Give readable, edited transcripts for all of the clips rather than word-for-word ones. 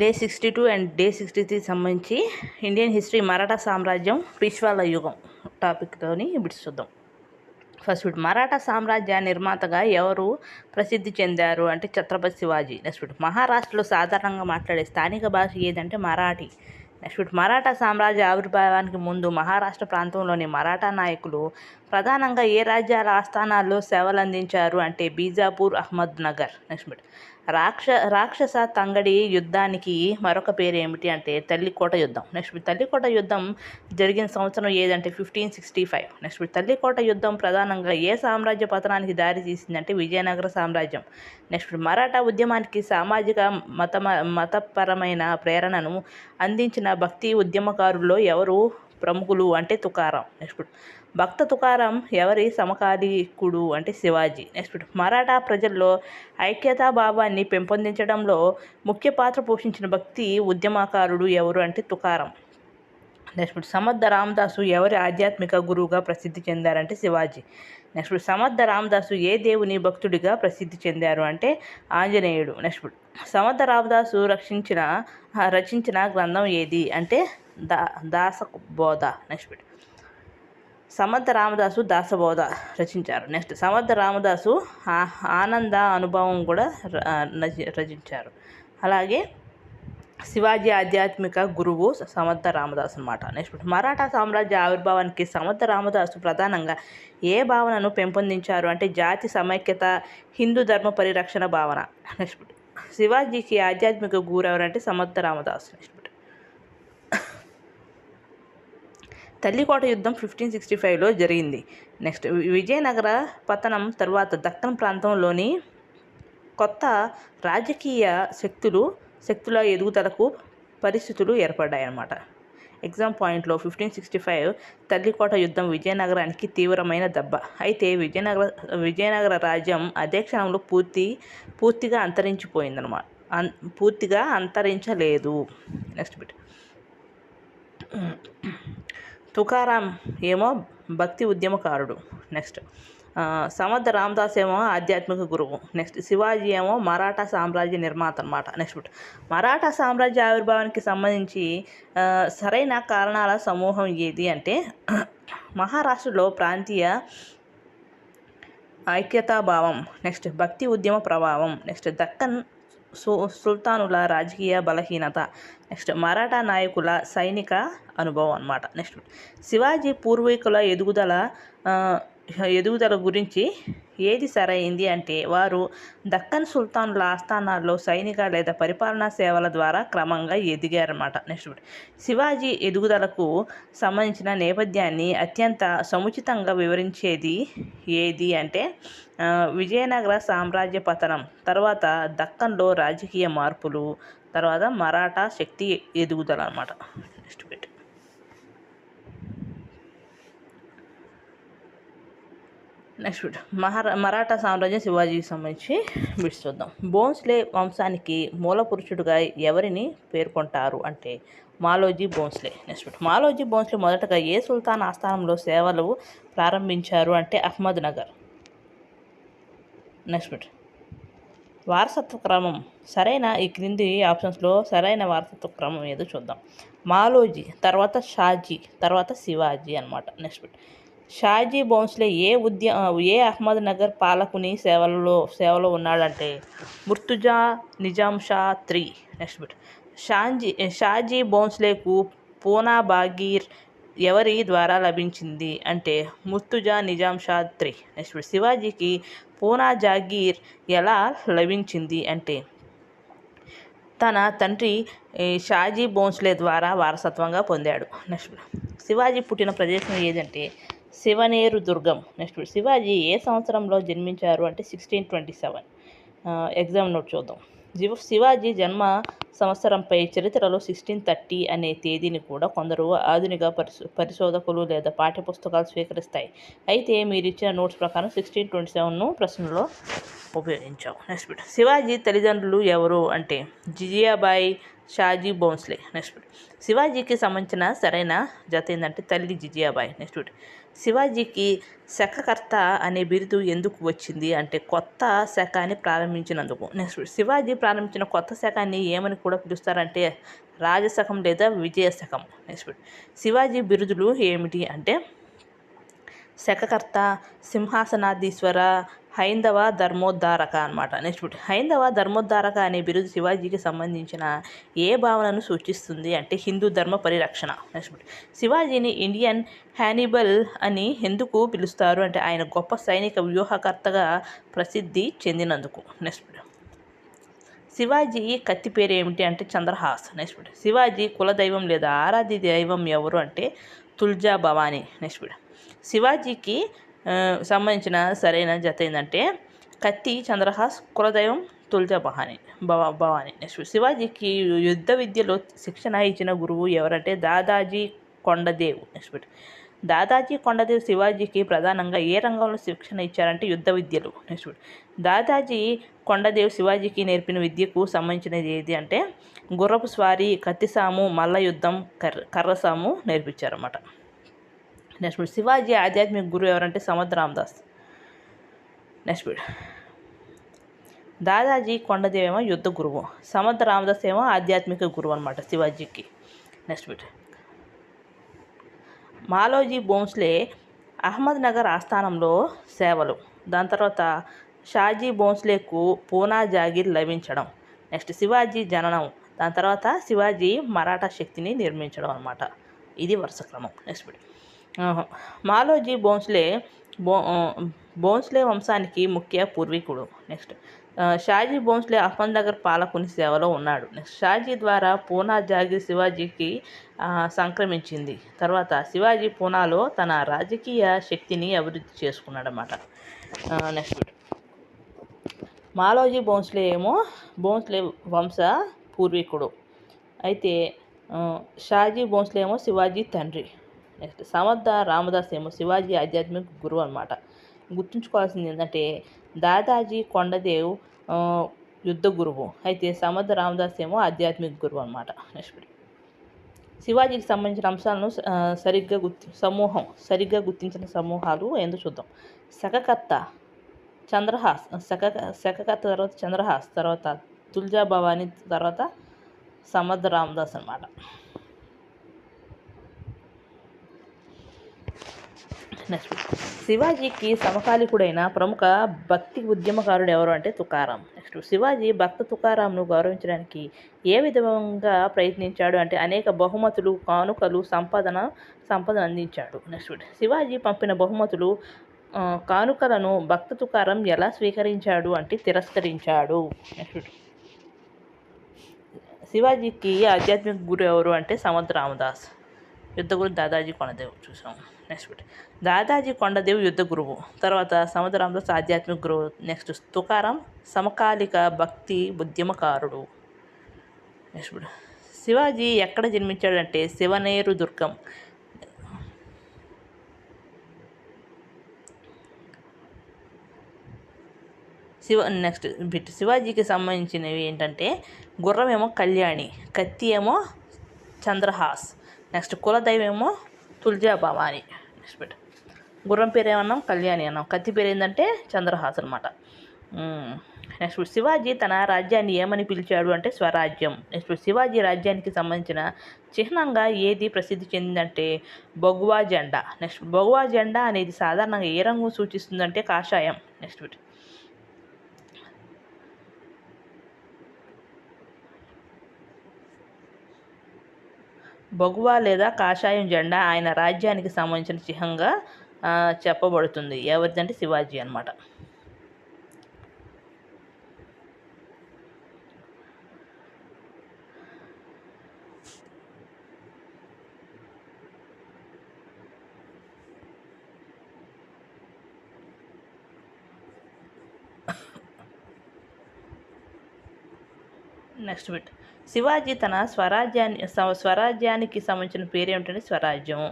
Day 62 and day 63 సంబంధించి Indian history Maratha సామ్రాజ్యం పీష్వాల యుగం టాపిక్తోని ఇప్పుడు చూద్దాం. ఫస్ట్ మరాఠా సామ్రాజ్య నిర్మాతగా ఎవరు ప్రసిద్ధి చెందారు అంటే ఛత్రపతి శివాజీ. నెక్స్ట్ మహారాష్ట్రలో సాధారణంగా మాట్లాడే స్థానిక భాష ఏదంటే మరాఠీ. నెక్స్ట్ మరాఠా సామ్రాజ్య ఆవిర్భావానికి ముందు మహారాష్ట్ర ప్రాంతంలోని మరాఠా నాయకులు ప్రధానంగా ఏ రాజ్యాల ఆస్థానాల్లో సేవలందించారు అంటే బీజాపూర్, అహ్మద్నగర్. నెక్స్ట్ రాక్షస తంగడి యుద్ధానికి మరొక పేరు ఏమిటి అంటే తల్లికోట యుద్ధం. నెక్స్ట్ తల్లికోట యుద్ధం జరిగిన సంవత్సరం ఏదంటే 1565. నెక్స్ట్ తల్లికోట యుద్ధం ప్రధానంగా ఏ సామ్రాజ్య పతనానికి దారి తీసిందంటే విజయనగర సామ్రాజ్యం. నెక్స్ట్ మరాఠా ఉద్యమానికి సామాజిక మతపరమైన ప్రేరణను అందించిన భక్తి ఉద్యమకారుల్లో ఎవరు ప్రముఖులు అంటే తుకారాం. నెక్స్ట్ భక్త తుకారాం ఎవరి సమకాలీకుడు అంటే శివాజీ. నెక్స్ట్ మరాఠా ప్రజల్లో ఐక్యతాభావాన్ని పెంపొందించడంలో ముఖ్య పాత్ర పోషించిన భక్తి ఉద్యమకారుడు ఎవరు అంటే తుకారాం. నెక్స్ట్ సమర్థ రామదాసు ఎవరి ఆధ్యాత్మిక గురువుగా ప్రసిద్ధి చెందారంటే శివాజీ. నెక్స్ట్ సమర్థ రామదాసు ఏ దేవుని భక్తుడిగా ప్రసిద్ధి చెందారు అంటే ఆంజనేయుడు. నెక్స్ట్ సమర్థ రామదాసు రచించిన గ్రంథం ఏది అంటే దాసబోధ. నెక్స్ట్ సమర్థ రామదాసు దాసబోధ రచించారు. నెక్స్ట్ సమర్థ రామదాసు ఆనంద అనుభవం కూడా రచించారు. అలాగే శివాజీ ఆధ్యాత్మిక గురువు సమర్థ రామదాసు అనమాట. నెక్స్ట్ మరాఠా సామ్రాజ్య ఆవిర్భావానికి సమర్థ రామదాసు ప్రధానంగా ఏ భావనను పెంపొందించారు అంటే జాతి సమైక్యత, హిందూ ధర్మ పరిరక్షణ భావన. నెక్స్ట్ శివాజీకి ఆధ్యాత్మిక గురు ఎవరంటే సమర్థ రామదాసు. నెక్స్ట్ తల్లికోట యుద్ధం 1565లో జరిగింది. నెక్స్ట్ విజయనగర పతనం తర్వాత దక్కన్ ప్రాంతంలోని కొత్త రాజకీయ శక్తుల ఎదుగుదలకు పరిస్థితులు ఏర్పడ్డాయి అన్నమాట. ఎగ్జామ్ పాయింట్లో 1565 తల్లికోట యుద్ధం విజయనగరానికి తీవ్రమైన దెబ్బ. అయితే విజయనగర రాజ్యం అదే క్షణంలో పూర్తిగా అంతరించిపోయిందన్నమాట. పూర్తిగా అంతరించలేదు. నెక్స్ట్ బిట్ తుకారాం ఏమో భక్తి ఉద్యమకారుడు. నెక్స్ట్ సమర్థ రామదాస్ ఏమో ఆధ్యాత్మిక గురువు. నెక్స్ట్ శివాజీ ఏమో మరాఠా సామ్రాజ్య నిర్మాత అనమాట. నెక్స్ట్ మరాఠా సామ్రాజ్య ఆవిర్భావానికి సంబంధించి సరైన కారణాల సమూహం ఏది అంటే మహారాష్ట్రలో ప్రాంతీయ ఐక్యతాభావం. నెక్స్ట్ భక్తి ఉద్యమ ప్రభావం. నెక్స్ట్ దక్కన్ సుల్తానుల రాజకీయ బలహీనత. నెక్స్ట్ మరాఠా నాయకుల సైనిక అనుభవం అన్నమాట. నెక్స్ట్ శివాజీ పూర్వీకుల ఎదుగుదల గురించి ఏది సరైంది అంటే వారు దక్కన్ సుల్తానుల ఆస్థానాల్లో సైనిక లేదా పరిపాలనా సేవల ద్వారా క్రమంగా ఎదిగారన్నమాట. నెక్స్ట్ శివాజీ ఎదుగుదలకు సంబంధించిన నేపథ్యాన్ని అత్యంత సముచితంగా వివరించేది ఏది అంటే విజయనగర సామ్రాజ్య పతనం, తర్వాత దక్కన్లో రాజకీయ మార్పులు, తర్వాత మరాఠా శక్తి ఎదుగుదల అన్నమాట. నెక్స్ట్ బిట్ నెక్స్ట్ మరాఠా సామ్రాజ్యం శివాజీకి సంబంధించి బిట్స్ చూద్దాం. భోంస్లే వంశానికి మూల పురుషుడుగా ఎవరిని పేర్కొంటారు అంటే మాలోజీ భోంస్లే. నెక్స్ట్ మాలోజీ భోంస్లే మొదటగా ఏ సుల్తాన్ ఆస్థానంలో సేవలు ప్రారంభించారు అంటే అహ్మద్నగర్. నెక్స్ట్ వారసత్వ క్రమం ఈ క్రింది ఆప్షన్స్లో సరైన వారసత్వ క్రమం ఏదో చూద్దాం. మాలోజీ, తర్వాత షాజీ, తర్వాత శివాజీ అనమాట. నెక్స్ట్ షాజీ భోంస్లే ఏ అహ్మద్నగర్ పాలకుని సేవలో ఉన్నాడంటే ముర్తుజా నిజాం షా III. నెక్స్ట్ షాజీ భోంస్లేకు పూనా బాగీర్ ఎవరి ద్వారా లభించింది అంటే ముర్తుజా నిజాం షా III. నెక్స్ట్ శివాజీకి పూనా జాగీర్ ఎలా లభించింది అంటే తన తండ్రి షాజీ భోంస్లే ద్వారా వారసత్వంగా పొందాడు. నెక్స్ట్ శివాజీ పుట్టిన ప్రదేశం ఏదంటే శివనేరు దుర్గం. నెక్స్ట్ శివాజీ ఏ సంవత్సరంలో జన్మించారు అంటే 1627. ఎగ్జామ్ నోట్ చూద్దాం. శివాజీ జన్మ సంవత్సరంపై చరిత్రలో 1630 అనే తేదీని కూడా కొందరు ఆధునిక పరిశోధకులు లేదా పాఠ్యపుస్తకాలు స్వీకరిస్తాయి. అయితే మీరు ఇచ్చిన నోట్స్ ప్రకారం 1627ను ప్రశ్నలో ఉపయోగించాం. నెక్స్ట్ శివాజీ తల్లిదండ్రులు ఎవరు అంటే జిజియాబాయి, షాజీ భోంస్లే. నెక్స్ట్ శివాజీకి సంబంధించిన సరైన జత ఏంటంటే తల్లి జిజియాబాయి. నెక్స్ట్ శివాజీకి శకకర్త అనే బిరుదు ఎందుకు వచ్చింది అంటే కొత్త శకాన్ని ప్రారంభించినందుకు. నెక్స్ట్ శివాజీ ప్రారంభించిన కొత్త శకాన్ని ఏమని కూడా పిలుస్తారంటే రాజశకం లేదా విజయశకం. నెక్స్ట్ శివాజీ బిరుదులు ఏమిటి అంటే శకకర్త, సింహాసనాధీశ్వర, హైందవ ధర్మోద్ధారక అనమాట. నెక్స్ట్ హైందవ ధర్మోద్ధారక అనే బిరుదు శివాజీకి సంబంధించిన ఏ భావనను సూచిస్తుంది అంటే హిందూ ధర్మ పరిరక్షణ. నెక్స్ట్ శివాజీని ఇండియన్ హానిబల్ అని ఎందుకు పిలుస్తారు అంటే ఆయన గొప్ప సైనిక వ్యూహకర్తగా ప్రసిద్ధి చెందినందుకు. నెక్స్ట్ శివాజీ కత్తి పేరు ఏమిటి అంటే చంద్రహాస్. నెక్స్ట్ శివాజీ కులదైవం లేదా ఆరాధ్య దైవం ఎవరు అంటే తుల్జా భవానీ. నెక్స్ట్ శివాజీకి సంబంధించిన సరైన జత ఏంటంటే కత్తి చంద్రహాస్, కులదైవం తుల్జా భవానీ. నెక్స్ట్ శివాజీకి యుద్ధ విద్యలో శిక్షణ ఇచ్చిన గురువు ఎవరంటే దాదాజీ కొండదేవ్. నెక్స్ట్ దాదాజీ కొండదేవ్ శివాజీకి ప్రధానంగా ఏ రంగంలో శిక్షణ ఇచ్చారంటే యుద్ధ విద్యలు. నెక్స్ట్ దాదాజీ కొండదేవ్ శివాజీకి నేర్పిన విద్యకు సంబంధించినది ఏది అంటే గుర్రపు స్వారీ, కత్తిసాము, మల్ల యుద్ధం, కర్రసాము నేర్పించారన్నమాట. నెక్స్ట్ శివాజీ ఆధ్యాత్మిక గురువు ఎవరంటే సమర్థ్ రామదాస్. నెక్స్ట్ దాదాజీ కొండదేవ్ ఏమో యుద్ధ గురువు, సమర్థ్ రామదాస్ ఏమో ఆధ్యాత్మిక గురువు అనమాట శివాజీకి. నెక్స్ట్ మాలోజీ భోంస్లే అహ్మద్నగర్ ఆస్థానంలో సేవలు. దాని తర్వాత షాజీ భోంస్లేకు పూనా జాగీర్ లభించడం. నెక్స్ట్ శివాజీ జననం. దాని తర్వాత శివాజీ మరాఠా శక్తిని నిర్మించడం అనమాట. ఇది వరుస క్రమం. నెక్స్ట్ మాలోజీ భోంస్లే వంశానికి ముఖ్య పూర్వీకుడు. నెక్స్ట్ షాజీ భోంస్లే అహ్మద్నగర్ పాలకుని సేవలో ఉన్నాడు. నెక్స్ట్ షాజీ ద్వారా పూనా జాగీర్ శివాజీకి సంక్రమించింది. తర్వాత శివాజీ పూనాలో తన రాజకీయ శక్తిని అభివృద్ధి చేసుకున్నాడు అన్నమాట. నెక్స్ట్ మాలోజీ భోంస్లే వంశ పూర్వీకుడు అయితే షాజీ భోంస్లే ఏమో శివాజీ తండ్రి. నెక్స్ట్ సమర్థ రామదాస్ ఏమో శివాజీ ఆధ్యాత్మిక గురువు అనమాట. గుర్తుంచుకోవాల్సింది ఏంటంటే దాదాజీ కొండదేవ్ యుద్ధ గురువు అయితే సమర్థ రామదాస్ ఏమో ఆధ్యాత్మిక గురువు అనమాట. నెక్స్ట్ శివాజీకి సంబంధించిన అంశాలను సరిగ్గా గుర్తించిన సమూహాలు ఏందో చూద్దాం. శకకర్త చంద్రహాస్, శకకర్త తర్వాత చంద్రహాస్, తర్వాత తుల్జా భవానీ, తర్వాత సమర్థ రామదాస్ అనమాట. నెక్స్ట్ శివాజీకి సమకాలీకుడైన ప్రముఖ భక్తి ఉద్యమకారుడు ఎవరు అంటే తుకారాం. నెక్స్ట్ శివాజీ భక్త తుకారాంను గౌరవించడానికి ఏ విధంగా ప్రయత్నించాడు అంటే అనేక బహుమతులు, కానుకలు, సంపదను అందించాడు. నెక్స్ట్ శివాజీ పంపిన బహుమతులు, కానుకలను భక్త తుకారాం ఎలా స్వీకరించాడు అంటే తిరస్కరించాడు. నెక్స్ట్ శివాజీకి ఆధ్యాత్మిక గురు ఎవరు అంటే సమర్థ్ రామదాస్. యుద్ధ గురు దాదాజీ కొండదేవ్ చూసాం. నెక్స్ట్ దాదాజీ కొండదేవ్ యుద్ధ గురువు, తర్వాత సమర్థ్ రామదాస్ ఆధ్యాత్మిక గురువు. నెక్స్ట్ తుకారాం సమకాలిక భక్తి ఉద్యమకారుడు. నెక్స్ట్ శివాజీ ఎక్కడ జన్మించాడంటే శివనేరు దుర్గం. నెక్స్ట్ శివాజీకి సంబంధించినవి ఏంటంటే గుర్రం ఏమో కళ్యాణి, కత్తి ఏమో చంద్రహాస్, నెక్స్ట్ కులదైవం ఏమో తుల్జా భవానీ. నెక్స్ట్ గుర్రం పేరు ఏమన్నాం కళ్యాణి అన్నాం, కత్తి పేరు ఏంటంటే చంద్రహాస్ అనమాట. నెక్స్ట్ శివాజీ తన రాజ్యాన్ని ఏమని పిలిచాడు అంటే స్వరాజ్యం. నెక్స్ట్ శివాజీ రాజ్యానికి సంబంధించిన చిహ్నంగా ఏది ప్రసిద్ధి చెందిందంటే భగవా జెండా. నెక్స్ట్ భగవా జెండా అనేది సాధారణంగా ఏ రంగు సూచిస్తుందంటే కాషాయం. నెక్స్ట్ భగవా లేదా కాషాయం జెండా ఆయన రాజ్యానికి సంబంధించిన చిహ్నంగా చెప్పబడుతుంది. ఎవరిదంటే శివాజీ అనమాట. నెక్స్ట్ బిట్ శివాజీ తన స్వరాజ్యానికి సంబంధించిన పేరు ఏమిటంటే స్వరాజ్యం.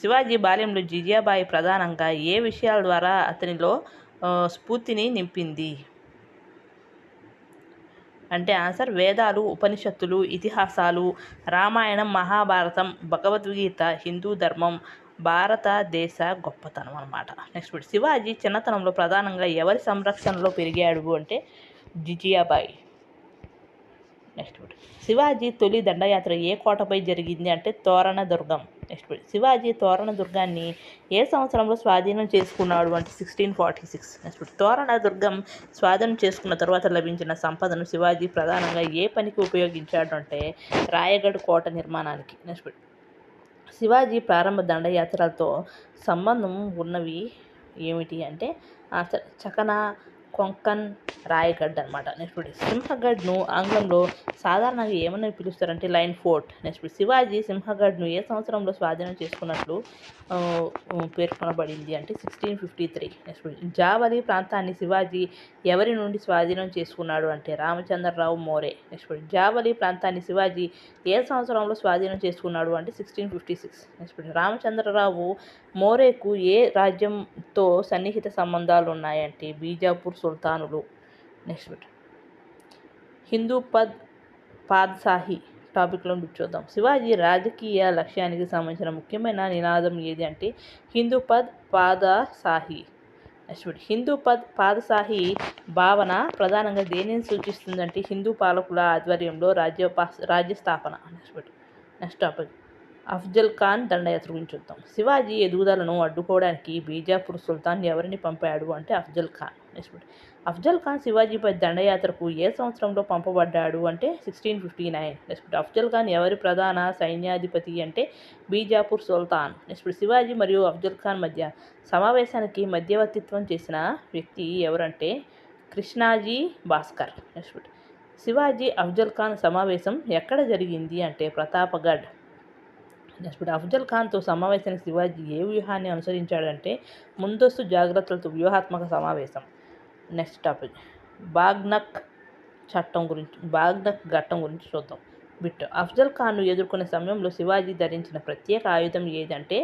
శివాజీ బాల్యంలో జిజియాబాయి ప్రధానంగా ఏ విషయాల ద్వారా అతనిలో స్ఫూర్తిని నింపింది అంటే ఆన్సర్ వేదాలు, ఉపనిషత్తులు, ఇతిహాసాలు, రామాయణం, మహాభారతం, భగవద్గీత, హిందూ ధర్మం, భారతదేశ గొప్పతనం అన్నమాట. నెక్స్ట్ శివాజీ చిన్నతనంలో ప్రధానంగా ఎవరి సంరక్షణలో పెరిగాడు అంటే జిజియాబాయి. నెక్స్ట్ శివాజీ తొలి దండయాత్ర ఏ కోటపై జరిగింది అంటే తోరణ దుర్గం. నెక్స్ట్ శివాజీ తోరణ దుర్గాన్ని ఏ సంవత్సరంలో స్వాధీనం చేసుకున్నాడు అంటే 1646. నెక్స్ట్ తోరణ దుర్గం స్వాధీనం చేసుకున్న తర్వాత లభించిన సంపదను శివాజీ ప్రధానంగా ఏ పనికి ఉపయోగించాడు అంటే రాయగఢ్ కోట నిర్మాణానికి. నెక్స్ట్ శివాజీ ప్రారంభ దండయాత్రలతో సంబంధం ఉన్నవి ఏమిటి అంటే చకనా, కొంకన్, రాయగఢ్ అనమాట. నెక్స్ట్ సింహగఢ్ను ఆంగ్లంలో సాధారణంగా ఏమని పిలుస్తారంటే లైన్ ఫోర్ట్. నెక్స్ట్ శివాజీ సింహగఢ్ను ఏ సంవత్సరంలో స్వాధీనం చేసుకున్నట్లు పేర్కొనబడింది అంటే 1653. నెక్స్ట్ జావలి ప్రాంతాన్ని శివాజీ ఎవరి నుండి స్వాధీనం చేసుకున్నాడు అంటే రామచంద్రరావు మోరే. నెక్స్ట్ జావలి ప్రాంతాన్ని శివాజీ ఏ సంవత్సరంలో స్వాధీనం చేసుకున్నాడు అంటే 1656. నెక్స్ట్ రామచంద్రరావు మోరేకు ఏ రాజ్యంతో సన్నిహిత సంబంధాలు ఉన్నాయంటే బీజాపూర్ సుల్తానులు. నెక్స్ట్ హిందూ పాద్షాహీ టాపిక్లో చూద్దాం. శివాజీ రాజకీయ లక్ష్యానికి సంబంధించిన ముఖ్యమైన నినాదం ఏది అంటే హిందూ పాద్షాహీ. నెక్స్ట్ హిందూ పాద్షాహీ భావన ప్రధానంగా దేనిని సూచిస్తుందంటే హిందూ పాలకుల ఆధ్వర్యంలో రాజ్య స్థాపన. నెక్స్ట్ టాపిక్ అఫ్జల్ ఖాన్ దండయాత్ర గురించి చూద్దాం. శివాజీ ఎదుగుదలను అడ్డుకోవడానికి బీజాపూర్ సుల్తాన్ ఎవరిని పంపాడు అంటే అఫ్జల్ ఖాన్. నెక్స్ట్ అఫ్జల్ ఖాన్ శివాజీపై దండయాత్రకు ఏ సంవత్సరంలో పంపబడ్డాడు అంటే 1659. నెక్స్ట్ అఫ్జల్ ఖాన్ ఎవరి ప్రధాన సైన్యాధిపతి అంటే బీజాపూర్ సుల్తాన్. నెక్స్ట్ శివాజీ మరియు అఫ్జల్ ఖాన్ మధ్య సమావేశానికి మధ్యవర్తిత్వం చేసిన వ్యక్తి ఎవరంటే కృష్ణాజీ భాస్కర్. నెక్స్ట్ శివాజీ అఫ్జల్ ఖాన్ సమావేశం ఎక్కడ జరిగింది అంటే ప్రతాపగఢ్. నెక్స్ట్ అఫ్జల్ ఖాన్తో సమావేశానికి శివాజీ ఏ వ్యూహాన్ని అనుసరించాడంటే ముందస్తు జాగ్రత్తలతో వ్యూహాత్మక సమావేశం. నెక్స్ట్ టాపిక్ బాగ్నక్ ఘట్టం గురించి చూద్దాం. అఫ్జల్ ఖాన్ను ఎదుర్కొనే సమయంలో శివాజీ ధరించిన ప్రత్యేక ఆయుధం ఏదంటే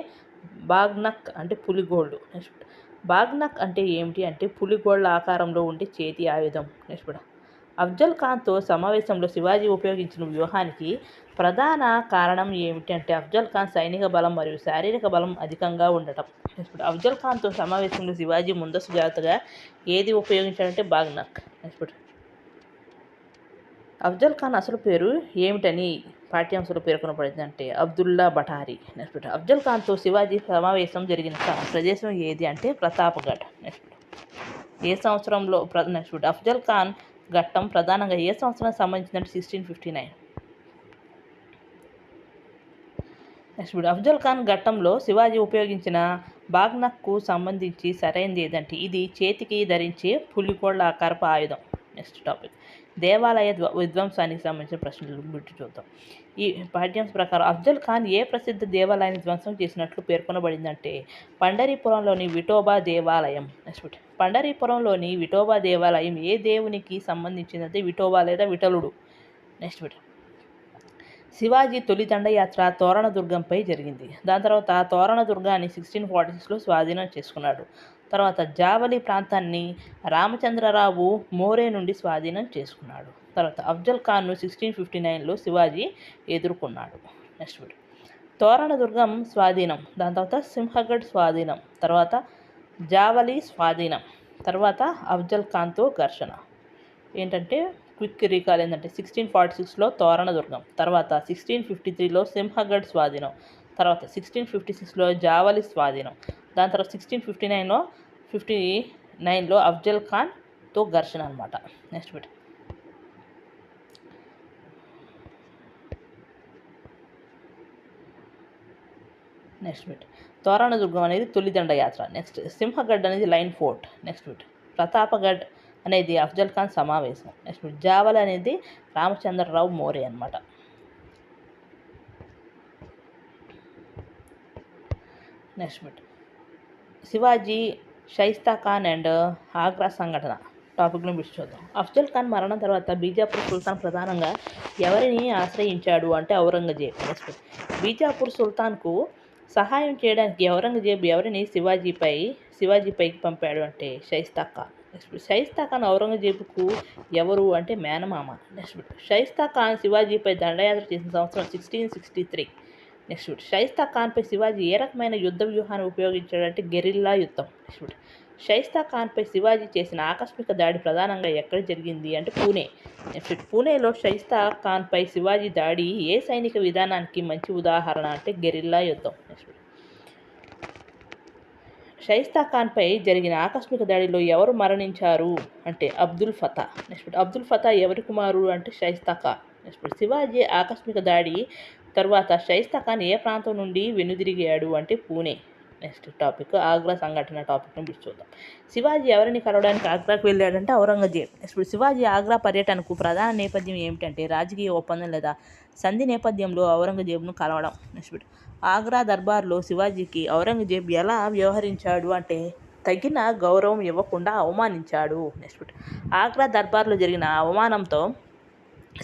బాగ్నక్ అంటే పులిగోళ్ళు. నెక్స్ట్ బాగ్నక్ అంటే ఏమిటి అంటే పులిగోళ్ళ ఆకారంలో ఉండే చేతి ఆయుధం. నెక్స్ట్ అఫ్జల్ ఖాన్తో సమావేశంలో శివాజీ ఉపయోగించిన వ్యూహానికి ప్రధాన కారణం ఏమిటి అంటే అఫ్జల్ ఖాన్ సైనిక బలం మరియు శారీరక బలం అధికంగా ఉండటం. నెక్స్ట్ అఫ్జల్ ఖాన్తో సమావేశంలో శివాజీ ముందస్తు జాగ్రత్తగా ఏది ఉపయోగించాడంటే బాగ్నక్. నెక్స్ట్ అఫ్జల్ ఖాన్ అసలు పేరు ఏమిటని పాఠ్యాంశంలో పేర్కొనబడింది అంటే అబ్దుల్లా బఠారీ. నెక్స్ట్ అఫ్జల్ ఖాన్తో శివాజీ సమావేశం జరిగిన ప్రదేశం ఏది అంటే ప్రతాప్గఢ్. నెక్స్ట్ ఏ సంవత్సరంలో నెక్స్ట్ అఫ్జల్ ఖాన్ ఘట్టం ప్రధానంగా ఏ సంవత్సరానికి సంబంధించిందంటే 1659. నెక్స్ట్ అఫ్జల్ ఖాన్ ఘట్టంలో శివాజీ ఉపయోగించిన బాగ్నక్కు సంబంధించి సరైనది ఏదంటే ఇది చేతికి ధరించే పులికోళ్ల ఆకారపు ఆయుధం. నెక్స్ట్ టాపిక్ దేవాలయ విధ్వంసానికి సంబంధించిన ప్రశ్నలు గురించి చూద్దాం. ఈ పాఠ్యాంశం ప్రకారం అఫ్జల్ ఖాన్ ఏ ప్రసిద్ధ దేవాలయాన్ని ధ్వంసం చేసినట్లు పేర్కొనబడిందంటే పండరీపురంలోని విఠోబా దేవాలయం. నెక్స్ట్ పండరీపురంలోని విఠోబా దేవాలయం ఏ దేవునికి సంబంధించిందంటే విఠోబా లేదా విఠలుడు. నెక్స్ట్ శివాజీ తొలి దండయాత్ర తోరణ దుర్గంపై జరిగింది. దాని తర్వాత తోరణ దుర్గాన్ని 1646లో స్వాధీనం చేసుకున్నాడు. తర్వాత జావలి ప్రాంతాన్ని రామచంద్రరావు మోరే నుండి స్వాధీనం చేసుకున్నాడు. తర్వాత అఫ్జల్ ఖాన్ను 1659లో శివాజీ ఎదుర్కొన్నాడు. నెక్స్ట్ తోరణ దుర్గం స్వాధీనం, దాని తర్వాత సింహగఢ్ స్వాధీనం, తర్వాత జావలి స్వాధీనం, తర్వాత అఫ్జల్ ఖాన్తో ఘర్షణ. ఏంటంటే క్విక్ రీకాల్ ఏంటంటే 1646లో తోరణ దుర్గం, తర్వాత 1653లో సింహగఢ్ స్వాధీనం, తర్వాత 1656లో జావలి స్వాధీనం, దాని తర్వాత 1659లో అఫ్జల్ ఖాన్తో ఘర్షణ అనమాట. నెక్స్ట్ తోరణ దుర్గం అనేది తొలి దండయాత్ర. నెక్స్ట్ సింహగఢ్ అనేది లైన్ ఫోర్ట్. నెక్స్ట్ ప్రతాపగఢ్ అనేది అఫ్జల్ ఖాన్ సమావేశం. నెక్స్ట్ జావలి అనేది రామచంద్రరావు మోరే అనమాట. నెక్స్ట్ శివాజీ, షైస్తా ఖాన్ అండ్ ఆగ్రా సంఘటన టాపిక్లో బిడ్స్ చూద్దాం. అఫ్జల్ ఖాన్ మరణం తర్వాత బీజాపూర్ సుల్తాన్ ప్రధానంగా ఎవరిని ఆశ్రయించాడు అంటే ఔరంగజేబ్. నెక్స్ట్ బీజాపూర్ సుల్తాన్కు సహాయం చేయడానికి ఔరంగజేబ్ ఎవరిని శివాజీపైకి పంపాడు అంటే షైస్తా ఖాన్. నెక్స్ట్ షైస్తా ఖాన్ ఔరంగజేబుకు ఎవరు అంటే మేనమామ. నెక్స్ట్ షైస్తా ఖాన్ శివాజీపై దండయాత్ర చేసిన సంవత్సరం 1663. నెక్స్ట్ షైస్తా ఖాన్పై శివాజీ ఏ రకమైన యుద్ధ వ్యూహాన్ని ఉపయోగించాడంటే గెరిల్లా యుద్ధం. నెక్స్ట్ షైస్తా ఖాన్పై శివాజీ చేసిన ఆకస్మిక దాడి ప్రధానంగా ఎక్కడ జరిగింది అంటే పూణే. నెక్స్ట్ పూణేలో షైస్తా ఖాన్పై శివాజీ దాడి ఏ సైనిక విధానానికి మంచి ఉదాహరణ అంటే గెరిల్లా యుద్ధం. నెక్స్ట్ షైస్తా ఖాన్పై జరిగిన ఆకస్మిక దాడిలో ఎవరు మరణించారు అంటే అబ్దుల్ ఫతా. నెక్స్ట్ అబ్దుల్ ఫతా ఎవరి కుమారుడు అంటే షైస్తా ఖాన్. నెక్స్ట్ శివాజీ ఆకస్మిక దాడి తర్వాత షైస్తా ఖాన్ ఏ ప్రాంతం నుండి వెనుదిరిగాడు అంటే పూణే. నెక్స్ట్ టాపిక్ ఆగ్రా సంఘటన టాపిక్ని చూద్దాం. శివాజీ ఎవరిని కలవడానికి ఆగ్రాకు వెళ్ళాడంటే ఔరంగజేబ్. నెక్స్ట్ శివాజీ ఆగ్రా పర్యటనకు ప్రధాన నేపథ్యం ఏమిటంటే రాజకీయ ఒప్పందం లేదా సంధి నేపథ్యంలో ఔరంగజేబ్ను కలవడం. నెక్స్ట్ ఆగ్రా దర్బార్లో శివాజీకి ఔరంగజేబ్ ఎలా వ్యవహరించాడు అంటే తగిన గౌరవం ఇవ్వకుండా అవమానించాడు. నెక్స్ట్ ఆగ్రా దర్బార్లో జరిగిన అవమానంతో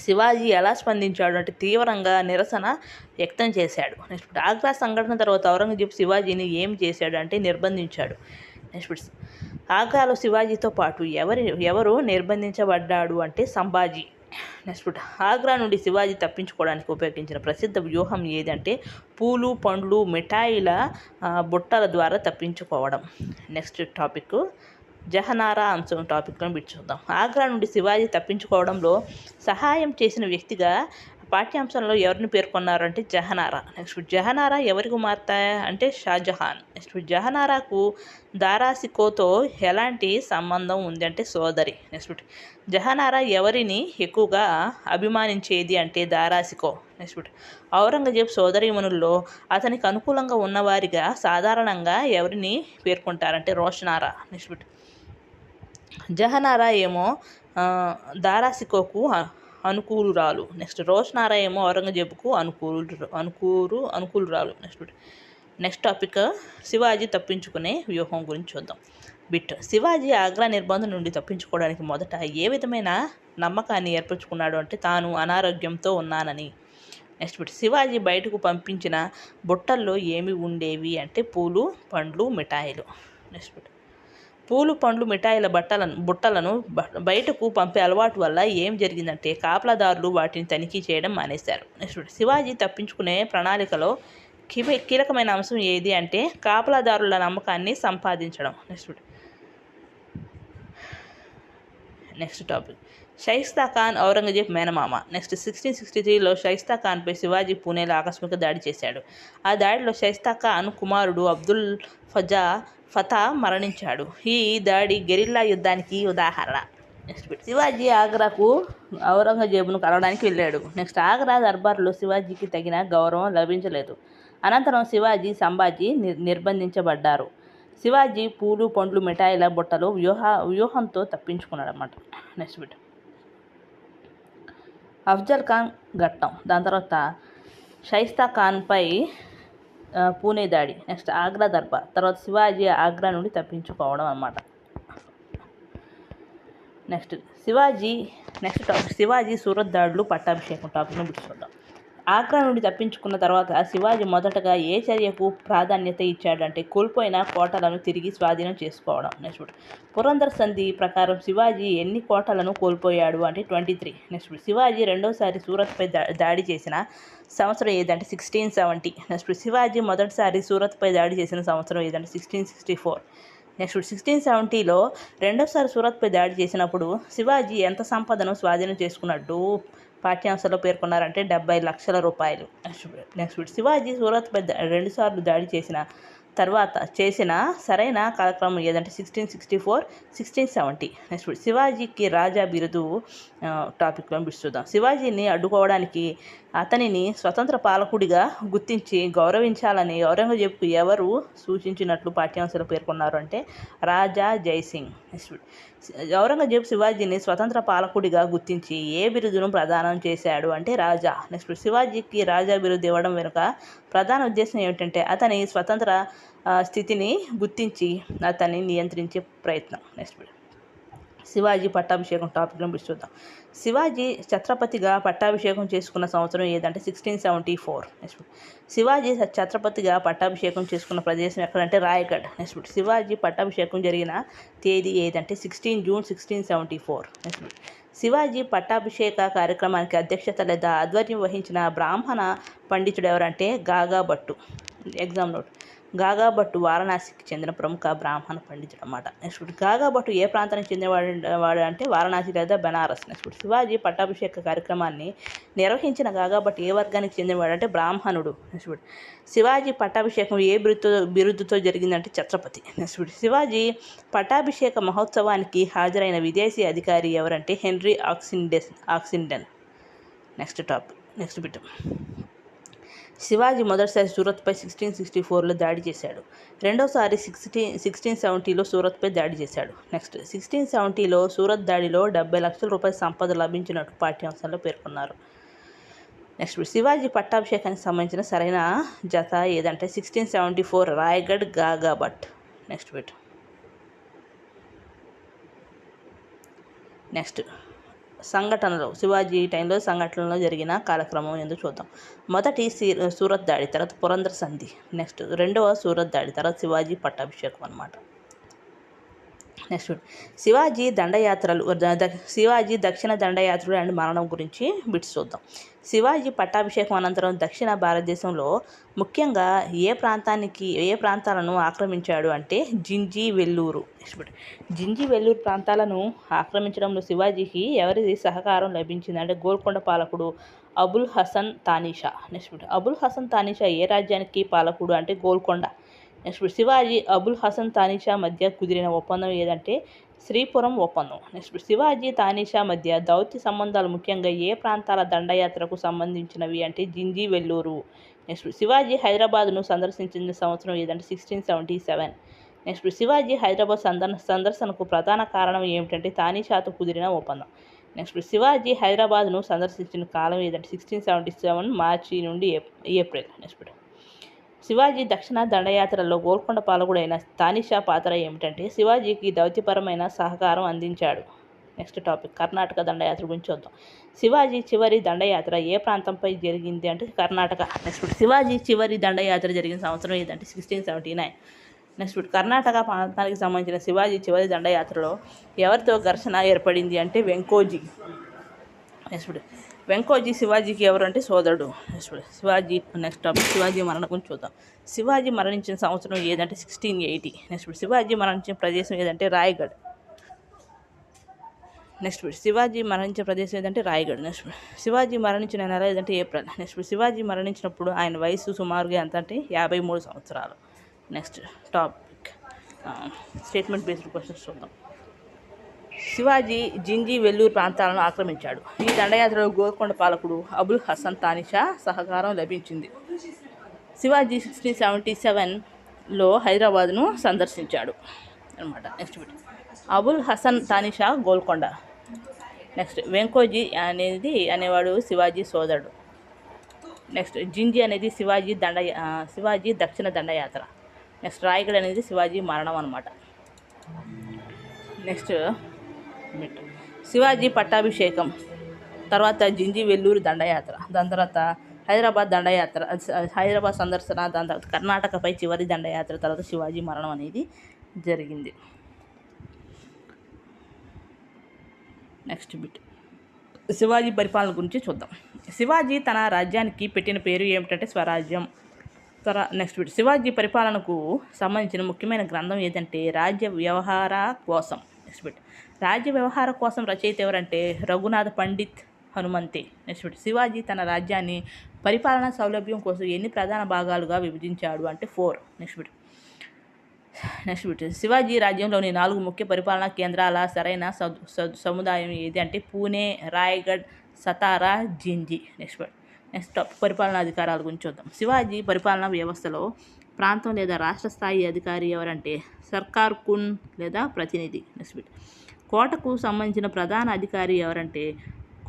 శివాజీ ఎలా స్పందించాడు అంటే తీవ్రంగా నిరసన వ్యక్తం చేశాడు. నెక్స్ట్ ఆగ్రా సంఘటన తర్వాత ఔరంగజేబ్ శివాజీని ఏం చేశాడు అంటే నిర్బంధించాడు. నెక్స్ట్ ఆగ్రాలో శివాజీతో పాటు ఎవరు నిర్బంధించబడ్డాడు అంటే సంభాజీ. నెక్స్ట్ ఆగ్రా నుండి శివాజీ తప్పించుకోవడానికి ఉపయోగించిన ప్రసిద్ధ వ్యూహం ఏదంటే పూలు పండ్లు మిఠాయిల బుట్టల ద్వారా తప్పించుకోవడం. నెక్స్ట్ టాపిక్ జహనారా అంశం టాపిక్లో చూద్దాం. ఆగ్రా నుండి శివాజీ తప్పించుకోవడంలో సహాయం చేసిన వ్యక్తిగా పాఠ్యాంశంలో ఎవరిని పేర్కొన్నారంటే జహనారా. నెక్స్ట్ జహనారా ఎవరి కుమార్తె అంటే షాజహాన్. నెక్స్ట్ జహనారాకు దారాసికోతో ఎలాంటి సంబంధం ఉంది అంటే సోదరి. నెక్స్ట్ జహనారా ఎవరిని ఎక్కువగా అభిమానించేది అంటే దారాసికో. నెక్స్ట్ ఔరంగజేబ్ సోదరీమణుల్లో అతనికి అనుకూలంగా ఉన్నవారిగా సాధారణంగా ఎవరిని పేర్కొంటారంటే రోషనారా. నెక్స్ట్ జహనారా ఏమో దారాసికోకు అనుకూలురాలు. నెక్స్ట్ రోషనారా ఏమో ఔరంగజేబుకు అనుకూలురాలు. నెక్స్ట్ టాపిక్ శివాజీ తప్పించుకునే వ్యూహం గురించి చూద్దాం. శివాజీ ఆగ్రా నిర్బంధం నుండి తప్పించుకోవడానికి మొదట ఏ విధమైన నమ్మకాన్ని ఏర్పరచుకున్నాడు అంటే తాను అనారోగ్యంతో ఉన్నానని. నెక్స్ట్ శివాజీ బయటకు పంపించిన బుట్టల్లో ఏమి ఉండేవి అంటే పూలు పండ్లు మిఠాయిలు. నెక్స్ట్ పూలు పండ్లు మిఠాయిల బుట్టలను బయటకు పంపే అలవాటు వల్ల ఏం జరిగిందంటే కాపలాదారులు వాటిని తనిఖీ చేయడం మానేశారు. నెక్స్ట్ శివాజీ తప్పించుకునే ప్రణాళికలో కీలకమైన అంశం ఏది అంటే కాపలాదారుల నమ్మకాన్ని సంపాదించడం. నెక్స్ట్ టాపిక్ షైస్తా ఖాన్ ఔరంగజేబ్ మేనమామ. నెక్స్ట్ 1663లో షైస్తా ఖాన్పై శివాజీ పూణేలో ఆకస్మిక దాడి చేశాడు. ఆ దాడిలో షైస్తా ఖాన్ కుమారుడు అబ్దుల్ ఫతా మరణించాడు. ఈ దాడి గెరిల్లా యుద్ధానికి ఉదాహరణ. నెక్స్ట్ శివాజీ ఆగ్రాకు ఔరంగజేబును కలవడానికి వెళ్ళాడు. నెక్స్ట్ ఆగ్రా దర్బార్లో శివాజీకి తగిన గౌరవం లభించలేదు. అనంతరం శివాజీ సంభాజీ నిర్బంధించబడ్డారు. శివాజీ పూలు పండ్లు మిఠాయిల బుట్టలు వ్యూహంతో తప్పించుకున్నాడు అన్నమాట. నెక్స్ట్ అఫ్జల్ ఖాన్ ఘట్టం. దాని తర్వాత షైస్తా ఖాన్పై పూణే దాడి. నెక్స్ట్ ఆగ్రా దర్బార్. తర్వాత శివాజీ ఆగ్రా నుండి తప్పించుకోవడం అన్నమాట. నెక్స్ట్ టాపిక్ శివాజీ సూరత్ దాడులు పట్టాభిషేకం టాపిక్ను చూద్దాం. ఆగ్రా నుండి తప్పించుకున్న తర్వాత శివాజీ మొదటగా ఏ చర్యకు ప్రాధాన్యత ఇచ్చాడంటే కోల్పోయిన కోటలను తిరిగి స్వాధీనం చేసుకోవడం. నెక్స్ట్ పురందర్ సంధి ప్రకారం శివాజీ ఎన్ని కోటలను కోల్పోయాడు అంటే 23. నెక్స్ట్ శివాజీ రెండోసారి సూరత్పై దాడి చేసిన సంవత్సరం ఏదంటే 1670. నెక్స్ట్ శివాజీ మొదటిసారి సూరత్పై దాడి చేసిన సంవత్సరం ఏదంటే 1664. నెక్స్ట్ 1670లో రెండోసారి సూరత్పై దాడి చేసినప్పుడు శివాజీ ఎంత సంపదను స్వాధీనం చేసుకున్నట్టు పాఠ్యాంశంలో పేర్కొన్నారంటే 70 లక్షల రూపాయలు. నెక్స్ట్ శివాజీ సూరత్పై 2 సార్లు దాడి చేసిన సరైన కాలక్రమం ఏదంటే 1664, 1670. నెక్స్ట్ శివాజీకి రాజా బిరుదు టాపిక్లో చూద్దాం. శివాజీని అడ్డుకోవడానికి అతనిని స్వతంత్ర పాలకుడిగా గుర్తించి గౌరవించాలని ఔరంగజేబుకు ఎవరు సూచించినట్లు పాఠ్యాంశాలు పేర్కొన్నారు అంటే రాజా జైసింగ్. ఔరంగజేబు శివాజీని స్వతంత్ర పాలకుడిగా గుర్తించి ఏ బిరుదును ప్రదానం చేశాడు అంటే రాజా. నెక్స్ట్ శివాజీకి రాజా బిరుదు ఇవ్వడం వెనుక ప్రధాన ఉద్దేశం ఏమిటంటే అతని స్వతంత్ర స్థితిని గుర్తించి అతన్ని నియంత్రించే ప్రయత్నం. నెక్స్ట్ శివాజీ పట్టాభిషేకం టాపిక్లో మీరు చూద్దాం. శివాజీ ఛత్రపతిగా పట్టాభిషేకం చేసుకున్న సంవత్సరం ఏదంటే 1674. నెక్స్ట్ శివాజీ ఛత్రపతిగా పట్టాభిషేకం చేసుకున్న ప్రదేశం ఎక్కడంటే రాయగఢ్. నెక్స్ట్ శివాజీ పట్టాభిషేకం జరిగిన తేదీ ఏదంటే 16 జూన్ 1674. నెక్స్ట్ శివాజీ పట్టాభిషేక కార్యక్రమానికి అధ్యక్షత లేదా ఆధ్వర్యం వహించిన బ్రాహ్మణ పండితుడు ఎవరంటే గాగా భట్టు. Exam note. గాగా భట్టు వారణాసికి చెందిన ప్రముఖ బ్రాహ్మణ పండితుడు అన్నమాట. నెక్స్ట్ గాగా భట్టు ఏ ప్రాంతానికి చెందినవాడు అంటే వారణాసి లేదా బెనారస్. నెక్స్ట్ శివాజీ పట్టాభిషేక కార్యక్రమాన్ని నిర్వహించిన గాగా భట్టు ఏ వర్గానికి చెందినవాడు అంటే బ్రాహ్మణుడు. నెక్స్ట్ శివాజీ పట్టాభిషేకం ఏ బిరుదుతో జరిగిందంటే ఛత్రపతి. నెక్స్ట్ శివాజీ పట్టాభిషేక మహోత్సవానికి హాజరైన విదేశీ అధికారి ఎవరంటే Henry Oxenden. Next bit. Shivaji మొదటిసారి సూరత్పై 1664లో దాడి చేశాడు. రెండోసారి 1670లో సూరత్పై దాడి చేశాడు. నెక్స్ట్ 1670లో సూరత్ దాడిలో 70 లక్షల రూపాయల సంపద లభించినట్టు పాఠ్యాంశాల్లో పేర్కొన్నారు. నెక్స్ట్ శివాజీ పట్టాభిషేకానికి సంబంధించిన సరైన జత ఏదంటే 1674 రాయగఢ్ గాగా భట్. నెక్స్ట్ సంఘటనలో శివాజీ టైంలో సంఘటనలో జరిగిన కాలక్రమం ఎందుకు చూద్దాం. మొదటి సూరత్ దాడి, తర్వాత పురందర్ సంధి. నెక్స్ట్ రెండవ సూరత్ దాడి, తర్వాత శివాజీ పట్టాభిషేకం అన్నమాట. నెక్స్ట్ శివాజీ దక్షిణ దండయాత్రలు అండ్ మరణం గురించి బిట్స్ చూద్దాం. శివాజీ పట్టాభిషేకం అనంతరం దక్షిణ భారతదేశంలో ముఖ్యంగా ఏ ప్రాంతాలను ఆక్రమించాడు అంటే జింజి వెల్లూరు. జింజి వెల్లూరు ప్రాంతాలను ఆక్రమించడంలో శివాజీకి ఎవరి సహకారం లభించింది అంటే గోల్కొండ పాలకుడు అబుల్ హసన్ తానీషా. నెక్స్ట్ అబుల్ హసన్ తానీషా ఏ రాజ్యానికి పాలకుడు అంటే గోల్కొండ. నెక్స్ట్ శివాజీ అబుల్ హసన్ తానీషా మధ్య కుదిరిన ఒప్పందం ఏదంటే శ్రీపురం ఒప్పందం. నెక్స్ట్ శివాజీ తానీషా మధ్య దౌత్య సంబంధాలు ముఖ్యంగా ఏ ప్రాంతాల దండయాత్రకు సంబంధించినవి అంటే జింజి వెల్లూరు. నెక్స్ట్ శివాజీ హైదరాబాద్ను సందర్శించిన సంవత్సరం ఏదంటే 1677. నెక్స్ట్ శివాజీ హైదరాబాద్ సందర్శనకు ప్రధాన కారణం ఏమిటంటే తానీషాతో కుదిరిన ఒప్పందం. నెక్స్ట్ శివాజీ హైదరాబాద్ను సందర్శించిన కాలం ఏదంటే 1677 మార్చి నుండి ఏప్రిల్. నెక్స్ట్ శివాజీ దక్షిణ దండయాత్రలో గోల్కొండ పాలకుడైన తానీషా పాత్ర ఏమిటంటే శివాజీకి దౌత్యపరమైన సహకారం అందించాడు. నెక్స్ట్ టాపిక్ కర్ణాటక దండయాత్ర గురించి చూద్దాం. శివాజీ చివరి దండయాత్ర ఏ ప్రాంతంపై జరిగింది అంటే కర్ణాటక. నెక్స్ట్ శివాజీ చివరి దండయాత్ర జరిగిన సంవత్సరం ఏదంటే 1679. నెక్స్ట్ కర్ణాటక ప్రాంతానికి సంబంధించిన శివాజీ చివరి దండయాత్రలో ఎవరితో ఘర్షణ ఏర్పడింది అంటే వెంకోజీ. నెక్స్ట్ వెంకోజీ శివాజీకి ఎవరు అంటే సోదరుడు. శివాజీ నెక్స్ట్ టాపిక్ శివాజీ మరణం గురించి చూద్దాం. శివాజీ మరణించిన సంవత్సరం ఏదంటే 1680. నెక్స్ట్ శివాజీ మరణించిన ప్రదేశం ఏదంటే రాయగఢ్. నెక్స్ట్ శివాజీ మరణించిన ప్రదేశం ఏదంటే రాయగఢ్. నెక్స్ట్ శివాజీ మరణించిన నెల ఏదంటే ఏప్రిల్. నెక్స్ట్ శివాజీ మరణించినప్పుడు ఆయన వయసు సుమారుగా ఎంత అంటే 53 సంవత్సరాలు. Next topic statement based questions చూద్దాం. శివాజీ జింజి వెల్లూరు ప్రాంతాలను ఆక్రమించాడు. ఈ దండయాత్రలో గోల్కొండ పాలకుడు అబుల్ హసన్ తానీషా సహకారం లభించింది. శివాజీ 1677లో హైదరాబాద్ను సందర్శించాడు అనమాట. నెక్స్ట్ అబుల్ హసన్ తానీషా గోల్కొండ. నెక్స్ట్ వెంకోజీ అనేవాడు శివాజీ సోదరుడు. నెక్స్ట్ జింజి అనేది శివాజీ దక్షిణ దండయాత్ర. నెక్స్ట్ రాయగఢ్ అనేది శివాజీ మరణం అనమాట. నెక్స్ట్ శివాజీ పట్టాభిషేకం తర్వాత జింజి వెల్లూరు దండయాత్ర, దాని తర్వాత హైదరాబాద్ దండయాత్ర, హైదరాబాద్ సందర్శన, దాని తర్వాత కర్ణాటకపై చివరి దండయాత్ర, తర్వాత శివాజీ మరణం అనేది జరిగింది. నెక్స్ట్ బిట్ శివాజీ పరిపాలన గురించి చూద్దాం. శివాజీ తన రాజ్యానికి పెట్టిన పేరు ఏమిటంటే స్వరాజ్యం. నెక్స్ట్ బిట్ శివాజీ పరిపాలనకు సంబంధించిన ముఖ్యమైన గ్రంథం ఏదంటే రాజ్య వ్యవహార కోసం. నెక్స్ట్ బిట్ రాజ్య వ్యవహార కోసం రచయిత ఎవరంటే రఘునాథ పండిత్ హనుమంతే. నెక్స్ట్ బిట్ శివాజీ తన రాజ్యాన్ని పరిపాలనా సౌలభ్యం కోసం ఎన్ని ప్రధాన భాగాలుగా విభజించాడు అంటే 4. నెక్స్ట్ బిట్ శివాజీ రాజ్యంలోని 4 ముఖ్య పరిపాలనా కేంద్రాల సరైన సముదాయం ఏది అంటే పూణే, రాయగఢ్, సతారా, జింజి. నెక్స్ట్ పరిపాలనా అధికారాల గురించి చూద్దాం. శివాజీ పరిపాలనా వ్యవస్థలో ప్రాంతం లేదా రాష్ట్ర స్థాయి అధికారి ఎవరంటే సర్కార్ కున్ లేదా ప్రతినిధి. నెక్స్ట్ బిట్ కోటకు సంబంధించిన ప్రధాన అధికారి ఎవరంటే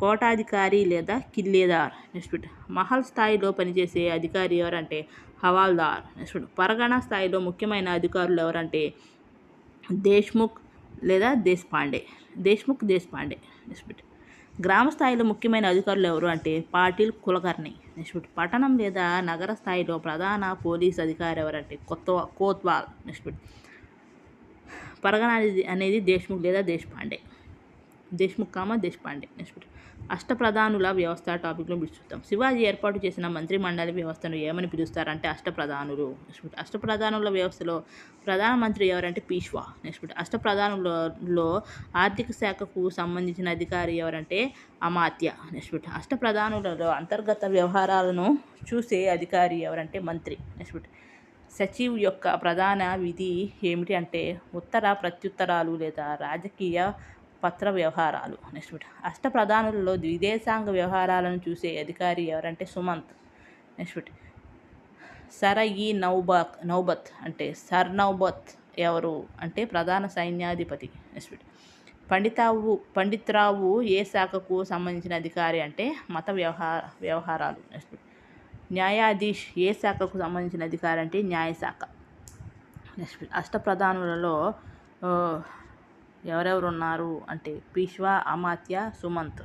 కోటాధికారి లేదా కిల్లేదార్. నెక్స్ట్ బిట్ మహల్ స్థాయిలో పనిచేసే అధికారి ఎవరంటే హవాల్దార్. నెక్స్ట్ బిట్ పరగణ స్థాయిలో ముఖ్యమైన అధికారులు ఎవరంటే దేశ్ముఖ్, లేదా దేశపాండే, దేశ్ముఖ్ దేశపాండే. నెక్స్ట్ గ్రామ స్థాయిలో ముఖ్యమైన అధికారులు ఎవరు అంటే పాటిల్ కులకర్ణి. నెక్స్ట్ పట్టణం లేదా నగర స్థాయిలో ప్రధాన పోలీస్ అధికారి ఎవరంటే కోత్వాల్. నెక్స్ట్ పరగణ అనేది దేశ్ముఖ్ లేదా దేశపాండే, దేశపాండే. నెక్స్ట్ అష్టప్రధానుల వ్యవస్థ టాపిక్లో చూద్దాం. శివాజీ ఏర్పాటు చేసిన మంత్రిమండలి వ్యవస్థను ఏమని పిలుస్తారంటే అష్టప్రధానులు. నెక్స్ట్ అష్టప్రధానుల వ్యవస్థలో ప్రధానమంత్రి ఎవరంటే పీష్వా. నెక్స్ట్ అష్టప్రధానులలో ఆర్థిక శాఖకు సంబంధించిన అధికారి ఎవరంటే అమాత్య. నెక్స్ట్ అష్టప్రధానులలో అంతర్గత వ్యవహారాలను చూసే అధికారి ఎవరంటే మంత్రి. నెక్స్ట్ సచివ్ యొక్క ప్రధాన విధి ఏమిటి అంటే ఉత్తర ప్రత్యుత్తరాలు లేదా రాజకీయ పత్ర వ్యవహారాలు. నెక్స్ట్ అష్టప్రధానులలో విదేశాంగ వ్యవహారాలను చూసే అధికారి ఎవరంటే సుమంత్. నెక్స్ట్ నౌబత్ అంటే నౌబత్ ఎవరు అంటే ప్రధాన సైన్యాధిపతి. నెక్స్ట్ పండిత్రావు ఏ శాఖకు సంబంధించిన అధికారి అంటే మత వ్యవహారాలు. నెక్స్ట్ న్యాయాధీష్ ఏ శాఖకు సంబంధించిన అధికారి అంటే న్యాయశాఖ. నెక్స్ట్ అష్టప్రధానులలో ఎవరెవరు ఉన్నారు అంటే పీష్వా, అమాత్య, సుమంత్.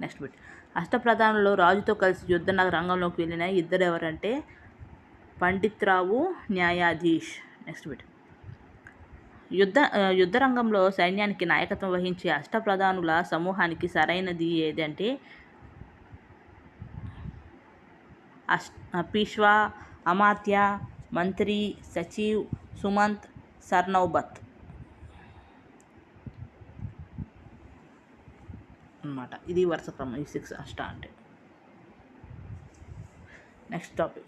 నెక్స్ట్ అష్టప్రధానులలో రాజుతో కలిసి యుద్ధ రంగంలోకి వెళ్ళిన ఇద్దరు ఎవరంటే పండిత్రావు, న్యాయాధీష్. నెక్స్ట్ యుద్ధ రంగంలో సైన్యానికి నాయకత్వం వహించే అష్టప్రధానుల సమూహానికి సరైనది ఏదంటే పీష్వా, అమాత్య, మంత్రి, సచివ్, సుమంత్, నౌబత్ అన్నమాట. ఇది వరుస క్రమం ఈ 6 అష్ట అంటే. నెక్స్ట్ టాపిక్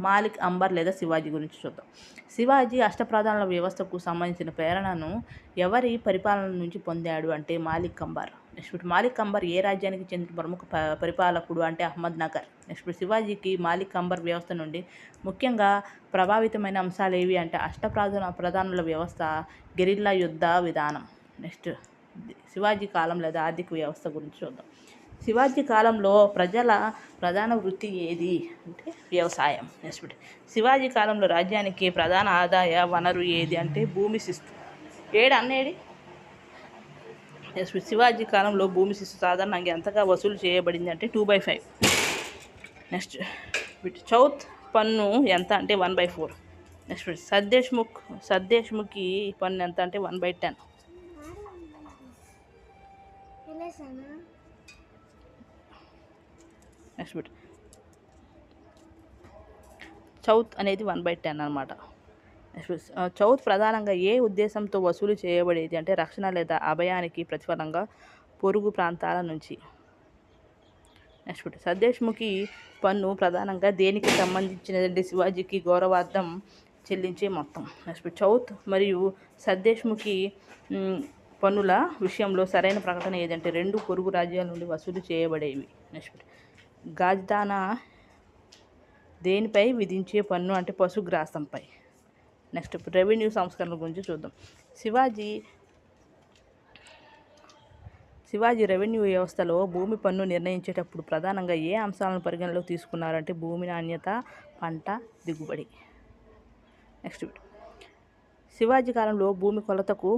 మాలిక్ అంబర్ లేదా శివాజీ గురించి చూద్దాం. శివాజీ అష్టప్రధానుల వ్యవస్థకు సంబంధించిన ప్రేరణను ఎవరి పరిపాలన నుంచి పొందాడు అంటే మాలిక్ అంబర్. నెక్స్ట్ మాలిక్ అంబర్ ఏ రాజ్యానికి చెందిన ప్రముఖ పరిపాలకుడు అంటే అహ్మద్ నగర్. నెక్స్ట్ శివాజీకి మాలిక్ అంబర్ వ్యవస్థ నుండి ముఖ్యంగా ప్రభావితమైన అంశాలు ఏవి అంటే అష్టప్రధానుల వ్యవస్థ, గెరిల్లా యుద్ధ విధానం. నెక్స్ట్ శివాజీ కాలం లేదా ఆర్థిక వ్యవస్థ గురించి చూద్దాం. శివాజీ కాలంలో ప్రజల ప్రధాన వృత్తి ఏది అంటే వ్యవసాయం. నెక్స్ట్ శివాజీ కాలంలో రాజ్యానికి ప్రధాన ఆదాయ వనరు ఏది అంటే భూమి శిస్తు. అన్నేడి. నెక్స్ట్ శివాజీ కాలంలో భూమి శిస్తు సాధారణంగా ఎంతగా వసూలు చేయబడింది అంటే 2/5. నెక్స్ట్ చౌత్ పన్ను ఎంత అంటే 1/4. నెక్స్ట్ సద్దేశ్ముఖి పన్ను ఎంత అంటే 1/10. నెక్స్ట్ చౌత్ అనేది 1/10 అన్నమాట. నెక్స్ట్ చౌత్ ప్రధానంగా ఏ ఉద్దేశంతో వసూలు చేయబడేది అంటే రక్షణ లేదా అభయానికి ప్రతిఫలంగా పొరుగు ప్రాంతాల నుంచి. నెక్స్ట్ సద్దేశ్ముఖి పన్ను ప్రధానంగా దేనికి సంబంధించినదంటే శివాజీకి గౌరవార్థం చెల్లించే మొత్తం. నెక్స్ట్ చౌత్ మరియు సద్దేశ్ముఖి పన్నుల విషయంలో సరైన ప్రకటన ఏదంటే రెండు పొరుగు రాజ్యాల నుండి వసూలు చేయబడేవి. నెక్స్ట్ గాజ్దానా దేనిపై విధించే పన్ను అంటే పశుగ్రాసంపై. నెక్స్ట్ రెవెన్యూ సంస్కరణల గురించి చూద్దాం. శివాజీ రెవెన్యూ వ్యవస్థలో భూమి పన్ను నిర్ణయించేటప్పుడు ప్రధానంగా ఏ అంశాలను పరిగణలోకి తీసుకున్నారంటే భూమి నాణ్యత, పంట దిగుబడి. నెక్స్ట్ శివాజీ కాలంలో భూమి కొలతకు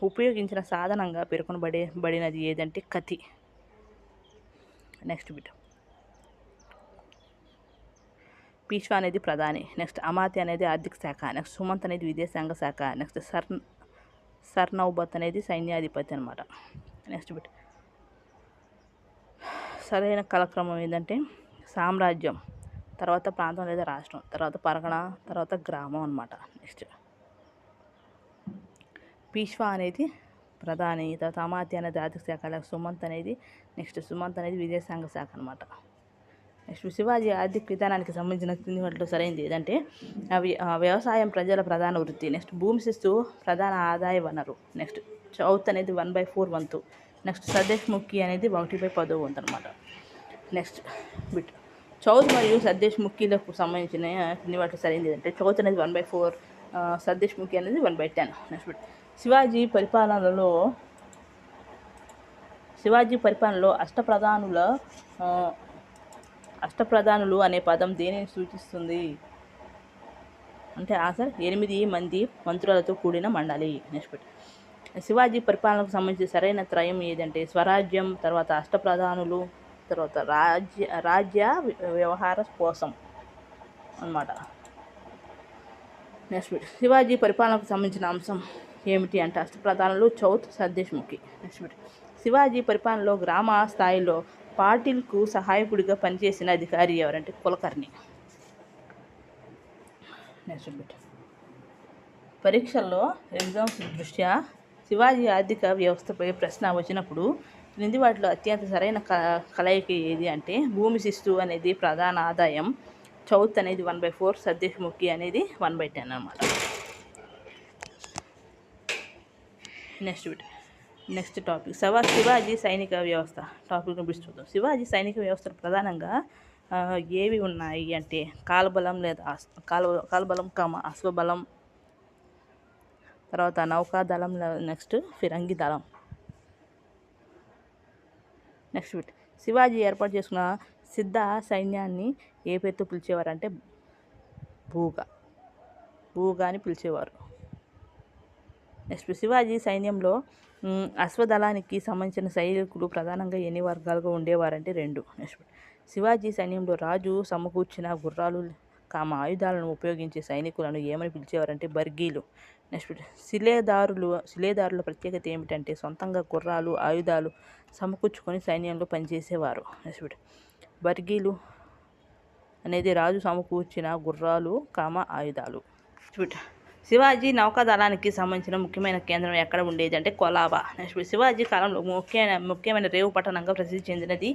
ఉపయోగించిన సాధనంగా పేర్కొనబడినది ఏదంటే కత్తి. నెక్స్ట్ పీష్వా అనేది ప్రధాని. నెక్స్ట్ అమాత్య అనేది ఆర్థిక శాఖ. నెక్స్ట్ సుమంత్ అనేది విదేశాంగ శాఖ. నెక్స్ట్ నౌబత్ అనేది సైన్యాధిపతి అనమాట. నెక్స్ట్ సరైన కాలక్రమం ఏంటంటే సామ్రాజ్యం, తర్వాత ప్రాంతం లేదా రాష్ట్రం, తర్వాత పరగణ, తర్వాత గ్రామం అనమాట. నెక్స్ట్ పీష్వా అనేది ప్రధాని, తర్వాత అమాత్య అనేది ఆర్థిక శాఖ, సుమంత్ అనేది విదేశాంగ శాఖ అనమాట. నెక్స్ట్ శివాజీ ఆర్థిక విధానానికి సంబంధించిన కింది వాటిలో సరైనది ఏదంటే వ్యవసాయం ప్రజల ప్రధాన వృత్తి. నెక్స్ట్ భూమి శిస్తు ప్రధాన ఆదాయ వనరు. నెక్స్ట్ చౌత్ అనేది 1/4 వంతు. నెక్స్ట్ సద్దేశ్ముఖి అనేది 1/10 వంతు అనమాట. నెక్స్ట్ చౌత్ మరియు సద్దేశ్ముఖిలకు సంబంధించిన కింది వాటిలో సరైనది ఏదంటే చౌత్ అనేది 1/4, సద్దేశ్ముఖి అనేది 1/10. నెక్స్ట్ శివాజీ పరిపాలనలో అష్టప్రధానులు అనే పదం దేనిని సూచిస్తుంది? అంటే ఆన్సర్ 8 మంది మంత్రులతో కూడిన మండలి. నెక్స్ట్ శివాజీ పరిపాలనకు సంబంధించి సరైన త్రయం ఏదంటే స్వరాజ్యం, తర్వాత అష్టప్రధానులు, తర్వాత రాజ్య వ్యవహార కోసం అన్నమాట. నెక్స్ట్ శివాజీ పరిపాలనకు సంబంధించిన అంశం ఏమిటి అంటే అష్టప్రధానులు, చౌత్, సర్దేశ్ముఖి. నెక్స్ట్ శివాజీ పరిపాలనలో గ్రామ స్థాయిలో పాటిల్కు సహాయకుడిగా పనిచేసిన అధికారి ఎవరంటే కులకర్ణి. నెక్స్ట్ పరీక్షల్లో ఎగ్జామ్స్ దృష్ట్యా శివాజీ ఆర్థిక వ్యవస్థపై ప్రశ్న వచ్చినప్పుడు క్రింది వాటిలో అత్యంత సరైన కలయిక ఏది అంటే భూమి శిస్తు అనేది ప్రధాన ఆదాయం, చౌత్ అనేది 1/4, సర్దేశ్ముఖి అనేది 1/10 అన్నమాట. నెక్స్ట్ టాపిక్ శివాజీ సైనిక వ్యవస్థ టాపిక్ను చూద్దాం. శివాజీ సైనిక వ్యవస్థలు ప్రధానంగా ఏవి ఉన్నాయి అంటే కాల్బలం లేదా కాల్బలం, అశ్వబలం, తర్వాత నౌకాదళం, నెక్స్ట్ ఫిరంగి దళం. నెక్స్ట్ శివాజీ ఏర్పాటు చేసుకున్న సిద్ధ సైన్యాన్ని ఏ పేరుతో పిలిచేవారంటే భూగా అని పిలిచేవారు. నెక్స్ట్ శివాజీ సైన్యంలో అశ్వదళానికి సంబంధించిన సైనికులు ప్రధానంగా ఎన్ని వర్గాలుగా ఉండేవారంటే 2. నెక్స్ట్ శివాజీ సైన్యంలో రాజు సమకూర్చిన గుర్రాలు, ఆయుధాలను ఉపయోగించే సైనికులను ఏమని పిలిచేవారంటే బర్గీలు. నెక్స్ట్ శిలేదారుల ప్రత్యేకత ఏమిటంటే సొంతంగా గుర్రాలు, ఆయుధాలు సమకూర్చుకొని సైన్యంలో పనిచేసేవారు. నెక్స్ట్ బర్గీలు అనేది రాజు సమకూర్చిన గుర్రాలు, ఆయుధాలు. శివాజీ నౌకాదళానికి సంబంధించిన ముఖ్యమైన కేంద్రం ఎక్కడ ఉండేది అంటే కొలాబా. నెక్స్ట్ శివాజీ కాలంలో ముఖ్యమైన రేవు పట్టణంగా ప్రసిద్ధి చెందినది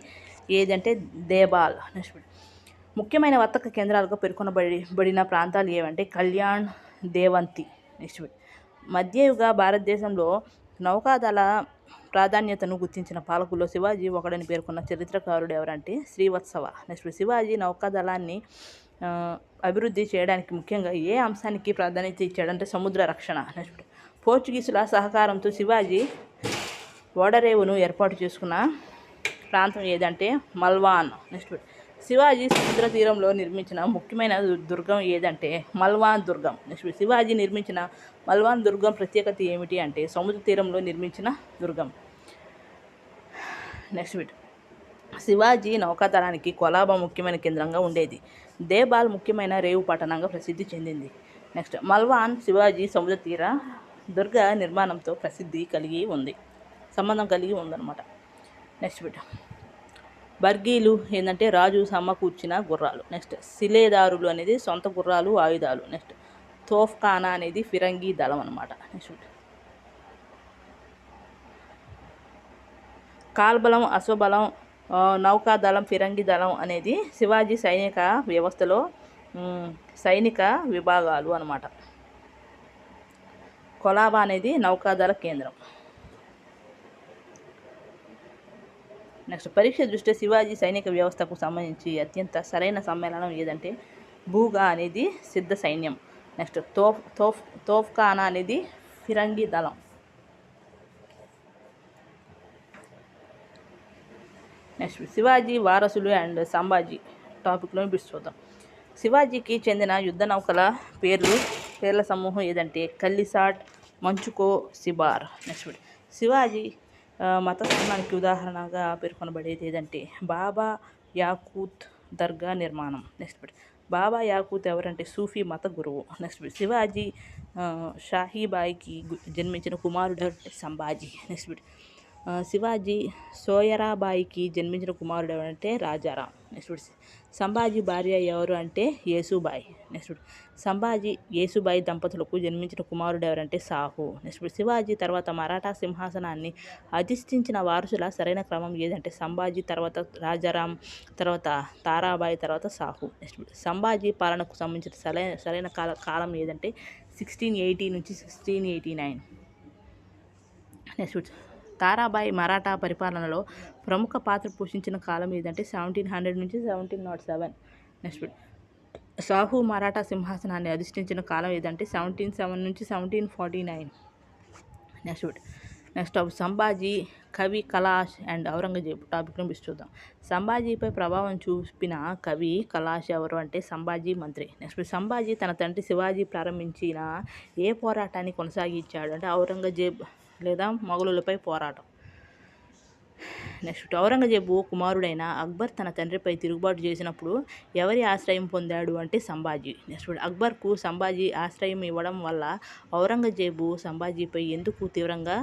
ఏదంటే దేబాల్. నెక్స్ట్ ముఖ్యమైన వర్తక కేంద్రాలుగా పేర్కొనబడిన ప్రాంతాలు ఏవంటే కళ్యాణ్, దేవంతి. నెక్స్ట్ మధ్యయుగ భారతదేశంలో నౌకాదళ ప్రాధాన్యతను గుర్తించిన పాలకుల్లో శివాజీ ఒకడని పేర్కొన్న చరిత్రకారుడు ఎవరంటే శ్రీవత్సవ. నెక్స్ట్ శివాజీ నౌకాదళాన్ని అభివృద్ధి చేయడానికి ముఖ్యంగా ఏ అంశానికి ప్రాధాన్యత ఇచ్చాడంటే సముద్ర రక్షణ. నెక్స్ట్ పోర్చుగీసుల సహకారంతో శివాజీ ఓడరేవును ఏర్పాటు చేసుకున్న ప్రాంతం ఏదంటే మల్వాన్. నెక్స్ట్ శివాజీ సముద్ర తీరంలో నిర్మించిన ముఖ్యమైన దుర్గం ఏదంటే మల్వాన్ దుర్గం. నెక్స్ట్ శివాజీ నిర్మించిన మల్వాన్ దుర్గం ప్రత్యేకత ఏమిటి అంటే సముద్ర తీరంలో నిర్మించిన దుర్గం. నెక్స్ట్ శివాజీ నౌకాదళానికి కొలాబా ముఖ్యమైన కేంద్రంగా ఉండేది. దేబాల్ ముఖ్యమైన రేవు పట్టణంగా ప్రసిద్ధి చెందింది. నెక్స్ట్ మల్వాన్ శివాజీ సముద్ర తీర దుర్గ నిర్మాణంతో సంబంధం కలిగి ఉందన్నమాట. నెక్స్ట్ బర్గీలు ఏంటంటే రాజు సమకూర్చిన గుర్రాలు. నెక్స్ట్ శిలేదారులు అనేది సొంత గుర్రాలు, ఆయుధాలు. నెక్స్ట్ తోఫ్ఖానా అనేది ఫిరంగి దళం అనమాట. నెక్స్ట్ కాల్బలం, అశ్వబలం, నౌకాదళం, ఫిరంగి దళం అనేది శివాజీ సైనిక వ్యవస్థలో సైనిక విభాగాలు అన్నమాట. కొలాబా అనేది నౌకాదళ కేంద్రం. నెక్స్ట్ పరీక్ష దృష్ట్యా శివాజీ సైనిక వ్యవస్థకు సంబంధించి అత్యంత సరైన సమ్మేళనం ఏదంటే భూగా అనేది సిద్ధ సైన్యం. నెక్స్ట్ తోఫ్ఖానా అనేది ఫిరంగి దళం. నెక్స్ట్ శివాజీ వారసులు అండ్ సంభాజీ టాపిక్లో చూద్దాం. శివాజీకి చెందిన యుద్ధ నౌకల పేర్ల సమూహం ఏదంటే కల్లిసాట్, మంచుకో, సిబార్. నెక్స్ట్ శివాజీ మత స్థానానికి ఉదాహరణగా పేర్కొనబడేది ఏదంటే బాబా యాకూత్ దర్గా నిర్మాణం. నెక్స్ట్ బాబా యాకూత్ ఎవరంటే సూఫీ మత గురువు. నెక్స్ట్ శివాజీ షాహీబాయికి జన్మించిన కుమారుడు ఎవరంటే సంభాజీ. నెక్స్ట్ శివాజీ సోయరాబాయికి జన్మించిన కుమారుడు ఎవరంటే రాజారాం. నెక్స్ట్ సంభాజీ భార్య ఎవరు అంటే యేసుబాయి. నెక్స్ట్ సంభాజీ యేసుబాయి దంపతులకు జన్మించిన కుమారుడు ఎవరంటే సాహు. నెక్స్ట్ శివాజీ తర్వాత మరాఠా సింహాసనాన్ని అధిష్ఠించిన వారసుల సరైన క్రమం ఏదంటే సంభాజీ తర్వాత రాజారాం, తర్వాత తారాబాయి, తర్వాత సాహు. నెక్స్ట్ సంభాజీ పాలనకు సంబంధించిన సరైన కాలం ఏదంటే 1680 నుంచి 1689. నెక్స్ట్ తారాబాయి మరాఠా పరిపాలనలో ప్రముఖ పాత్ర పోషించిన కాలం ఏదంటే 1700 నుంచి 1707. నెక్స్ట్ సాహు మరాఠా సింహాసనాన్ని అధిష్ఠించిన కాలం ఏదంటే 1707 నుంచి 1749. నెక్స్ట్ నెక్స్ట్ సంభాజీ, కవి కలాష్ అండ్ ఔరంగజేబు టాపిక్ను చూద్దాం. సంభాజీపై ప్రభావం చూపిన కవి కలాష్ ఎవరు అంటే సంభాజీ మంత్రి. నెక్స్ట్ సంభాజీ తన తండ్రి శివాజీ ప్రారంభించిన ఏ పోరాటాన్ని కొనసాగించాడు అంటే ఔరంగజేబ్ లేదా మొఘలులపై పోరాటం. నెక్స్ట్ ఔరంగజేబు కుమారుడైన అక్బర్ తన తండ్రిపై తిరుగుబాటు చేసినప్పుడు ఎవరి ఆశ్రయం పొందాడు అంటే సంభాజీ. నెక్స్ట్ అక్బర్కు సంభాజీ ఆశ్రయం ఇవ్వడం వల్ల ఔరంగజేబు సంభాజీపై ఎందుకు తీవ్రంగా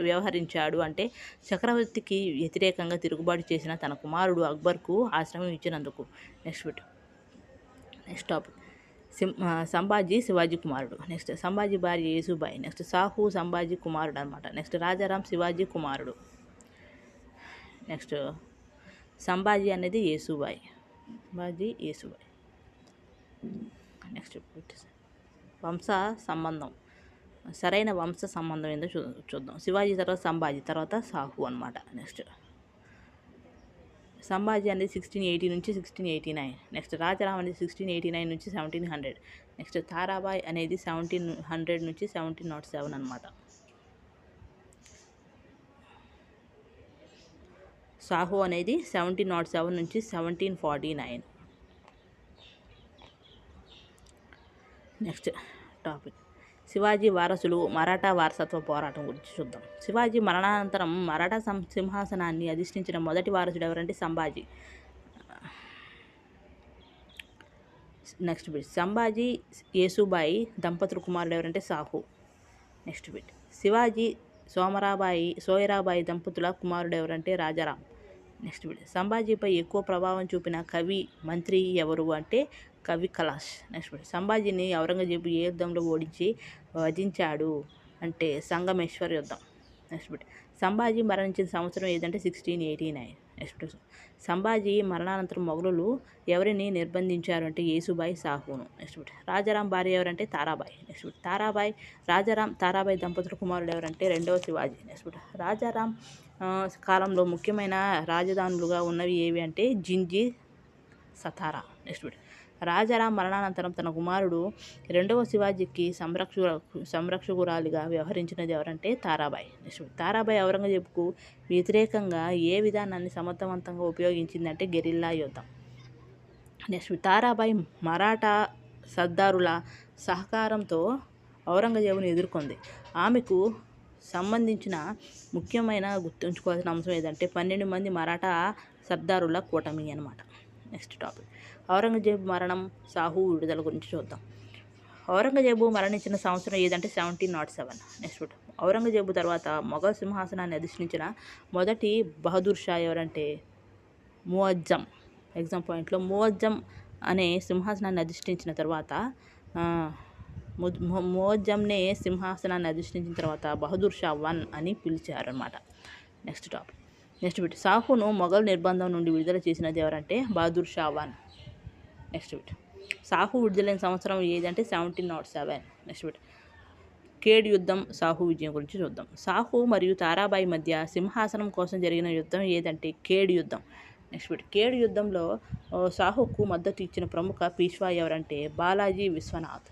వ్యవహరించాడు అంటే చక్రవర్తికి వ్యతిరేకంగా తిరుగుబాటు చేసిన తన కుమారుడు అక్బర్కు ఆశ్రయం ఇచ్చినందుకు. నెక్స్ట్ టాపిక్ సంభాజీ శివాజీ కుమారుడు. నెక్స్ట్ సంభాజీ భార్య యేసుబాయి. నెక్స్ట్ సాహు సంభాజీ కుమారుడు అనమాట. నెక్స్ట్ రాజారాం శివాజీ కుమారుడు. నెక్స్ట్ సంభాజీ అనేది యేసుబాయి. నెక్స్ట్ వంశ సంబంధం, సరైన వంశ సంబంధం ఏందో చూద్దాం. శివాజీ తర్వాత సంభాజీ తర్వాత సాహు అనమాట. నెక్స్ట్ సంభాజీ అనేది 1680 నుంచి 1689. నెక్స్ట్ రాజారాం అనేది 1689 నుంచి 1700. నెక్స్ట్ తారాబాయ్ అనేది 1700 నుంచి 1707 అనమాట. సాహు అనేది 1707 నుంచి 1749. నెక్స్ట్ టాపిక్ శివాజీ వారసులు మరాఠా వారసత్వ పోరాటం గురించి చూద్దాం. శివాజీ మరణానంతరం మరాఠా సింహాసనాన్ని అధిష్ఠించిన మొదటి వారసుడు ఎవరంటే సంభాజీ. నెక్స్ట్ బిట్ సంభాజీ యేసుబాయి దంపతుల కుమారుడు ఎవరంటే సాహు. నెక్స్ట్ బిట్ శివాజీ సోయరాబాయి దంపతుల కుమారుడు ఎవరంటే రాజారాం. నెక్స్ట్ బిట్ సంభాజీపై ఎక్కువ ప్రభావం చూపిన కవి మంత్రి ఎవరు అంటే కవి కలాష్. నెక్స్ట్ బిట్ సంభాజీని ఔరంగజేబు ఏ యుద్ధంలో ఓడించి వధించాడు అంటే సంగమేశ్వర్ యుద్ధం. నెక్స్ట్ బిట్ సంభాజీ మరణించిన సంవత్సరం ఏదంటే 1689. నెక్స్ట్ బిట్ సంభాజీ మరణానంతరం మొఘలులు ఎవరిని నిర్బంధించారు అంటే యేసుబాయి సాహును. నెక్స్ట్ బిట్ రాజారాం భార్య ఎవరంటే తారాబాయి. నెక్స్ట్ బిట్ తారాబాయి దంపతుల కుమారుడు ఎవరంటే రెండవ శివాజీ. నెక్స్ట్ బిట్ రాజారాం కాలంలో ముఖ్యమైన రాజధానులుగా ఉన్నవి ఏవి అంటే జింజి, సతారా. నెక్స్ట్ బిట్ రాజారాం మరణానంతరం తన కుమారుడు రెండవ శివాజీకి సంరక్షకురాలిగా వ్యవహరించినది ఎవరంటే తారాబాయి. నెక్స్ట్ తారాబాయి ఔరంగజేబుకు వ్యతిరేకంగా ఏ విధానాన్ని సమర్థవంతంగా ఉపయోగించిందంటే గెరిల్లా యుద్ధం. నెక్స్ట్ తారాబాయి మరాఠా సర్దారుల సహకారంతో ఔరంగజేబును ఎదుర్కొంది. ఆమెకు సంబంధించిన ముఖ్యమైన గుర్తుంచుకోవాల్సిన అంశం ఏదంటే 12 మంది మరాఠా సర్దారుల కూటమి అనమాట. నెక్స్ట్ టాపిక్ ఔరంగజేబు మరణం, సాహు విడుదల గురించి చూద్దాం. ఔరంగజేబు మరణించిన సంవత్సరం ఏదంటే 1707. నెక్స్ట్ ఔరంగజేబు తర్వాత మొఘల్ సింహాసనాన్ని అధిష్ఠించిన మొదటి బహదూర్ షా ఎవరంటే ముఅజ్జం. ఎగ్జామ్ పాయింట్లో ముఅజ్జం అనే సింహాసనాన్ని అధిష్ఠించిన తర్వాత ముఅజ్జంనే సింహాసనాన్ని అధిష్ఠించిన తర్వాత బహదూర్ షా 1 అని పిలిచారన్నమాట. నెక్స్ట్ టాపిక్ బిట్ సాహును మొఘల్ నిర్బంధం నుండి విడుదల చేసినది ఎవరంటే బహదూర్ షా 1. నెక్స్ట్ బిట్ సాహు విడుదలైన సంవత్సరం ఏదంటే 1707. నెక్స్ట్ బిట్ ఖేడ్ యుద్ధం, సాహు విజయం గురించి చూద్దాం. సాహు మరియు తారాబాయి మధ్య సింహాసనం కోసం జరిగిన యుద్ధం ఏదంటే ఖేడ్ యుద్ధం. నెక్స్ట్ బిట్ ఖేడ్ యుద్ధంలో సాహుకు మద్దతు ఇచ్చిన ప్రముఖ పీష్వా ఎవరంటే బాలాజీ విశ్వనాథ్.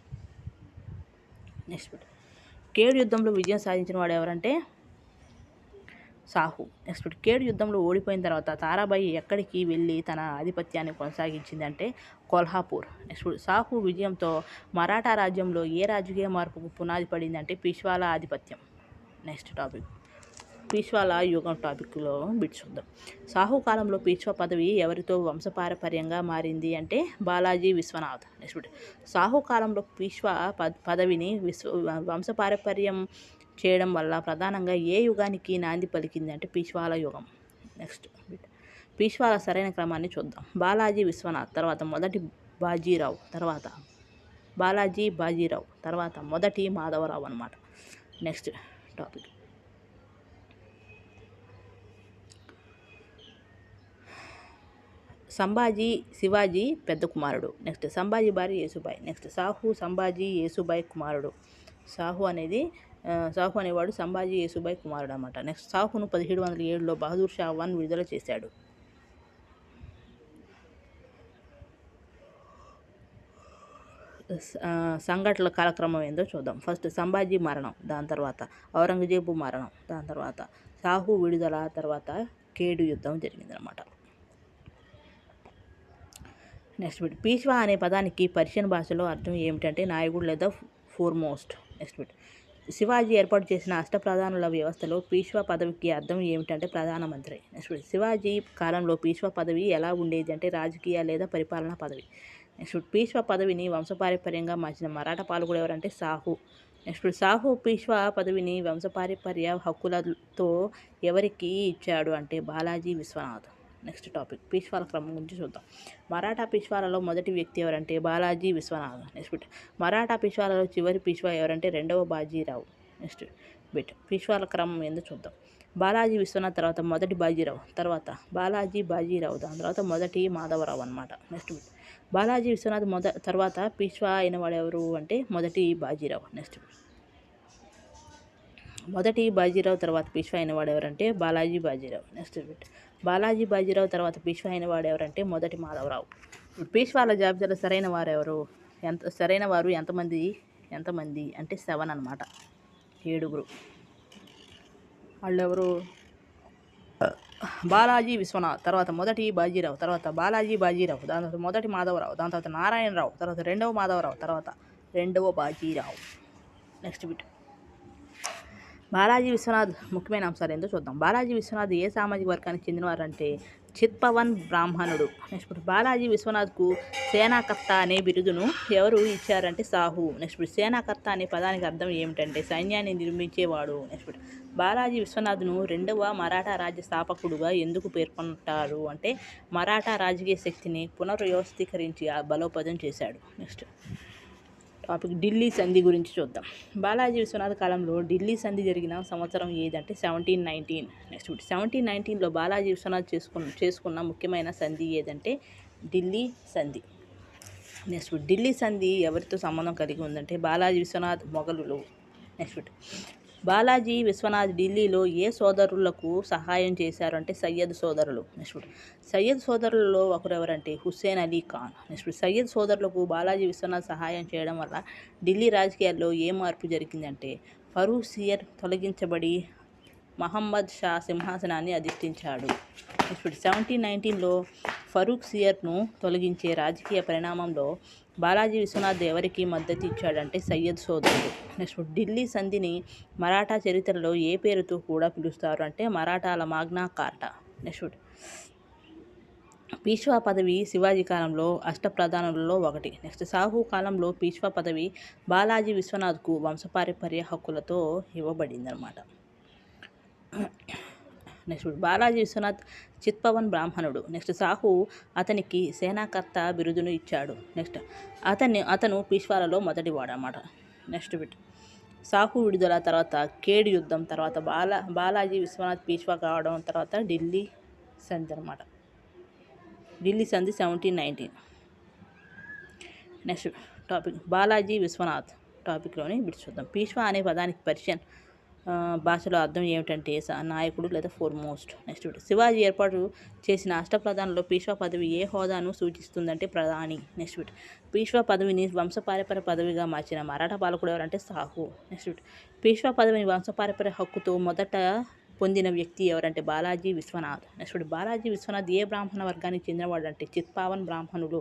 నెక్స్ట్ బిట్ ఖేడ్ యుద్ధంలో విజయం సాధించిన వాడు ఎవరంటే సాహు. నెక్స్ట్ ఖేడ్ యుద్ధంలో ఓడిపోయిన తర్వాత తారాబాయి ఎక్కడికి వెళ్ళి తన ఆధిపత్యాన్ని కొనసాగించింది అంటే కొల్హాపూర్. నెక్స్ట్ సాహు విజయంతో మరాఠా రాజ్యంలో ఏ రాజకీయ మార్పుకు పునాది పడింది అంటే పీష్వాల ఆధిపత్యం. నెక్స్ట్ టాపిక్ పీష్వాల యుగం టాపిక్లో బిట్ చూద్దాం. సాహు కాలంలో పీష్వా పదవి ఎవరితో వంశపారపర్యంగా మారింది అంటే బాలాజీ విశ్వనాథ్. నెక్స్ట్ సాహు కాలంలో పీష్వా పదవిని వంశపారపర్యం చేయడం వల్ల ప్రధానంగా ఏ యుగానికి నాంది పలికింది అంటే పీష్వాల యుగం. నెక్స్ట్ పీష్వాల సరైన క్రమాన్ని చూద్దాం. బాలాజీ విశ్వనాథ్ తర్వాత మొదటి బాజీరావు, తర్వాత బాజీరావు తర్వాత మొదటి మాధవరావు అనమాట. నెక్స్ట్ టాపిక్ సంభాజీ శివాజీ పెద్ద కుమారుడు. నెక్స్ట్ సంభాజీ భార్య యేసుబాయి. నెక్స్ట్ సాహు సంభాజీ యేసుబాయి కుమారుడు. సాహు అనేవాడు సంభాజీ యేసుబాయి కుమారుడు అనమాట. నెక్స్ట్ సాహును 1707లో బహదూర్ షా 1 విడుదల చేశాడు. సంఘటనల కాలక్రమం ఏందో చూద్దాం. ఫస్ట్ సంభాజీ మరణం, దాని తర్వాత ఔరంగజేబు మరణం, దాని తర్వాత షాహు విడుదల, తర్వాత కేడు యుద్ధం జరిగిందనమాట. నెక్స్ట్ బిట్, పీష్వా అనే పదానికి పర్షియన్ భాషలో అర్థం ఏమిటంటే నాయకుడు లేదా ఫోర్మోస్ట్. నెక్స్ట్ బిట్, శివాజీ ఏర్పాటు చేసిన అష్టప్రధానుల వ్యవస్థలో పీష్వా పదవికి అర్థం ఏమిటంటే ప్రధానమంత్రి. నెక్స్ట్ బిట్, శివాజీ కాలంలో పీష్వా పదవి ఎలా ఉండేది అంటే రాజకీయ లేదా పరిపాలనా పదవి. నెక్స్ట్ పీష్వా పదవిని వంశపారంపర్యంగా మార్చిన మరాఠా పాలకుడు ఎవరంటే సాహు. నెక్స్ట్ సాహు పీష్వా పదవిని వంశపారంపర్య హక్కులతో ఎవరికి ఇచ్చాడు అంటే బాలాజీ విశ్వనాథ్. నెక్స్ట్ టాపిక్, పీష్వాల క్రమం గురించి చూద్దాం. మరాఠా పీష్వాలలో మొదటి వ్యక్తి ఎవరంటే బాలాజీ విశ్వనాథ్. నెక్స్ట్ బిట్, మరాఠా పీష్వాలలో చివరి పీష్వా ఎవరంటే రెండవ బాజీరావు. నెక్స్ట్ బిట్, పీష్వాల క్రమం ఏందో చూద్దాం. బాలాజీ విశ్వనాథ్ తర్వాత మొదటి బాజీరావు, తర్వాత బాలాజీ బాజీరావు, దాని తర్వాత మొదటి మాధవరావు అనమాట. నెక్స్ట్ బిట్, బాలాజీ విశ్వనాథ్ తర్వాత పీష్వా అయిన వాడు ఎవరు అంటే మొదటి బాజీరావు. నెక్స్ట్ మొదటి బాజీరావు తర్వాత పీష్వా అయిన వాడు ఎవరంటే బాలాజీ బాజీరావు. నెక్స్ట్ బిట్, బాలాజీ బాజీరావు తర్వాత పీష్వా అయిన వాడు ఎవరంటే మొదటి మాధవరావు. పీష్వాల జాబితాలో సరైన వారు ఎవరు, సరైన వారు ఎంతమంది అంటే 7 అనమాట, 7. వాళ్ళెవరు, బాలాజీ విశ్వనాథ్ తర్వాత మొదటి బాజీరావు, తర్వాత బాలాజీ బాజీరావు, దాని తర్వాత మొదటి మాధవరావు, దాని తర్వాత నారాయణరావు, తర్వాత రెండవ మాధవరావు, తర్వాత రెండవ బాజీరావు. నెక్స్ట్ బిట్, బాలాజీ విశ్వనాథ్ ముఖ్యమైన అంశాలు ఏందో చూద్దాం. బాలాజీ విశ్వనాథ్ ఏ సామాజిక వర్గానికి చెందినవారంటే చిత్పవన్ బ్రాహ్మణుడు. నెక్స్ట్ బాలాజీ విశ్వనాథ్కు సేనాకర్త అనే బిరుదును ఎవరు ఇచ్చారంటే సాహు. నెక్స్ట్ సేనాకర్త అనే పదానికి అర్థం ఏమిటంటే సైన్యాన్ని నిర్మించేవాడు. నెక్స్ట్ బాలాజీ విశ్వనాథ్ను రెండవ మరాఠా రాజ్య స్థాపకుడుగా ఎందుకు పేర్కొంటారు అంటే మరాఠా రాజకీయ శక్తిని పునర్వ్యవస్థీకరించి బలోపేతం చేశాడు. నెక్స్ట్ టాపిక్, ఢిల్లీ సంధి గురించి చూద్దాం. బాలాజీ విశ్వనాథ్ కాలంలో ఢిల్లీ సంధి జరిగిన సంవత్సరం ఏదంటే 1719. నెక్స్ట్ 1719లో బాలాజీ విశ్వనాథ్ చేసుకున్న ముఖ్యమైన సంధి ఏదంటే ఢిల్లీ సంధి. నెక్స్ట్ ఢిల్లీ సంధి ఎవరితో సంబంధం కలిగి ఉందంటే బాలాజీ విశ్వనాథ్ మొఘలులు. నెక్స్ట్ బాలాజీ విశ్వనాథ్ ఢిల్లీలో ఏ సోదరులకు సహాయం చేశారు అంటే సయ్యద్ సోదరులు. నెక్స్ట్ సయ్యద్ సోదరులలో ఒకరు ఎవరంటే హుస్సేన్ అలీ ఖాన్. నెక్స్ట్ సయ్యద్ సోదరులకు బాలాజీ విశ్వనాథ్ సహాయం చేయడం వల్ల ఢిల్లీ రాజకీయాల్లో ఏ మార్పు జరిగిందంటే ఫరూక్ సియర్ తొలగించబడి మహమ్మద్ షా సింహాసనాన్ని అధిష్ఠించాడు. నెక్స్ట్ 1719లో ఫరూక్ సియర్ను తొలగించే రాజకీయ పరిణామంలో బాలాజీ విశ్వనాథ్ ఎవరికి మద్దతు ఇచ్చాడంటే సయ్యద్ సోదరుడు. నెక్స్ట్ ఢిల్లీ సంధిని మరాఠా చరిత్రలో ఏ పేరుతో కూడా పిలుస్తారు అంటే మరాఠాల మాగ్నా కార్టా. నెక్స్ట్ పీష్వా పదవి శివాజీ కాలంలో అష్టప్రధానులలో ఒకటి. నెక్స్ట్ సాహు కాలంలో పీష్వా పదవి బాలాజీ విశ్వనాథ్కు వంశపారంపర్య హక్కులతో ఇవ్వబడిందనమాట. నెక్స్ట్ బాలాజీ విశ్వనాథ్ చిత్పవన్ బ్రాహ్మణుడు. నెక్స్ట్ సాహు అతనికి సేనాకర్త బిరుదును ఇచ్చాడు. నెక్స్ట్ అతను పీష్వాలలో మొదటివాడు అన్నమాట. నెక్స్ట్ బిట్, సాహు విడుదల తర్వాత కేడు యుద్ధం, తర్వాత బాలాజీ విశ్వనాథ్ పీష్వా కావడం, తర్వాత ఢిల్లీ సంధి అనమాట. ఢిల్లీ సంధి 1719. నెక్స్ట్ టాపిక్, బాలాజీ విశ్వనాథ్ టాపిక్లోని బిట్స్ చూద్దాం. పీష్వా అనే పదానికి పర్షియన్ భాషలో అర్థం ఏమిటంటే నాయకుడు లేదా ఫోర్మోస్ట్. నెక్స్ట్ శివాజీ ఏర్పాటు చేసిన అష్టప్రధానుల్లో పీష్వా పదవి ఏ హోదాను సూచిస్తుందంటే ప్రధాని. నెక్స్ట్ పీష్వా పదవిని వంశపారంపర్య పదవిగా మార్చిన మరాఠా పాలకుడు ఎవరంటే సాహు. నెక్స్ట్ పీష్వా పదవిని వంశపారంపర్య హక్కుతో మొదట పొందిన వ్యక్తి ఎవరంటే బాలాజీ విశ్వనాథ్. నెక్స్ట్ బాలాజీ విశ్వనాథ్ ఏ బ్రాహ్మణ వర్గానికి చెందినవాడు అంటే చిత్పావన్ బ్రాహ్మణులు.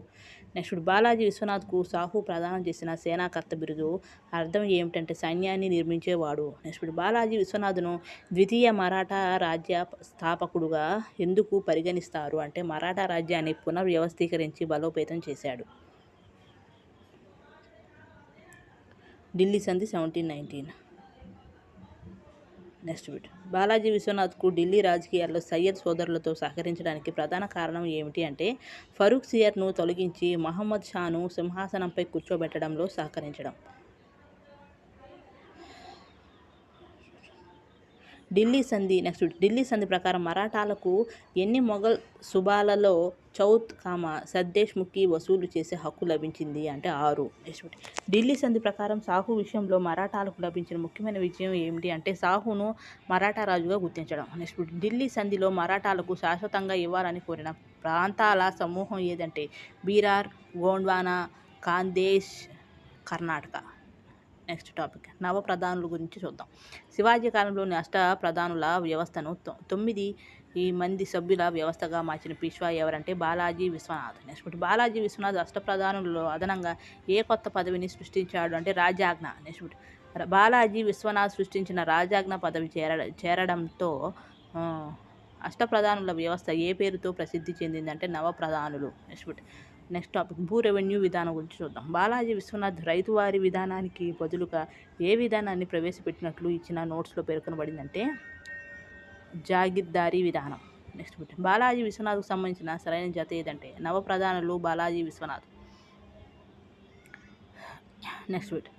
నెక్స్ట్ బాలాజీ విశ్వనాథ్కు సాహు ప్రదానం చేసిన సేనాకర్త బిరుదు అర్థం ఏమిటంటే సైన్యాన్ని నిర్మించేవాడు. నెక్స్ట్ బాలాజీ విశ్వనాథ్ను ద్వితీయ మరాఠా రాజ్య స్థాపకుడుగా ఎందుకు పరిగణిస్తారు అంటే మరాఠా రాజ్యాన్ని పునర్వ్యవస్థీకరించి బలోపేతం చేశాడు. ఢిల్లీ సంధి 1719. నెక్స్ట్ బిట్, బాలాజీ విశ్వనాథ్కు ఢిల్లీ రాజకీయాల్లో సయ్యద్ సోదరులతో సహకరించడానికి ప్రధాన కారణం ఏమిటి అంటే ఫరూక్ సియర్ను తొలగించి మహమ్మద్ షాను సింహాసనంపై కూర్చోబెట్టడంలో సహకరించడం. ఢిల్లీ సంధి. నెక్స్ట్ ఢిల్లీ సంధి ప్రకారం మరాఠాలకు ఎన్ని మొఘల్ సుబాలలో చౌత్ సద్దేశ్ ముఖి వసూలు చేసే హక్కు లభించింది అంటే 6. నెక్స్ట్ ఢిల్లీ సంధి ప్రకారం సాహు విషయంలో మరాఠాలకు లభించిన ముఖ్యమైన విజయం ఏమిటి అంటే సాహును మరాఠా రాజుగా గుర్తించడం. నెక్స్ట్ ఢిల్లీ సంధిలో మరాఠాలకు శాశ్వతంగా ఇవ్వాలని కోరిన ప్రాంతాల సమూహం ఏదంటే బీరార్, గోండ్వానా, ఖాందేశ్, కర్ణాటక. నెక్స్ట్ టాపిక్ నవప్రధానుల గురించి చూద్దాం. శివాజీ కాలంలోని అష్టప్రధానుల వ్యవస్థను 9 మంది సభ్యుల వ్యవస్థగా మార్చిన పీష్వా ఎవరంటే బాలాజీ విశ్వనాథ్. నెక్స్ట్ బాలాజీ విశ్వనాథ్ అష్టప్రధానులలో అదనంగా ఏ కొత్త పదవిని సృష్టించాడు అంటే రాజాజ్ఞ. నెక్స్ట్ బాలాజీ విశ్వనాథ్ సృష్టించిన రాజాజ్ఞ పదవి చేరడంతో అష్టప్రధానుల వ్యవస్థ ఏ పేరుతో ప్రసిద్ధి చెందిందంటే నవప్రధానులు. నెక్స్ట్ టాపిక్ భూ రెవెన్యూ విధానం గురించి చూద్దాం. బాలాజీ విశ్వనాథ్ రైతువారీ విధానానికి బదులుగా ఏ విధానాన్ని ప్రవేశపెట్టినట్లు ఇచ్చిన నోట్స్లో పేర్కొనబడిందంటే జాగీర్దారీ విధానం. నెక్స్ట్ బాలాజీ విశ్వనాథ్కు సంబంధించిన సరైన జత ఏదంటే నవప్రధానులు బాలాజీ విశ్వనాథ్. నెక్స్ట్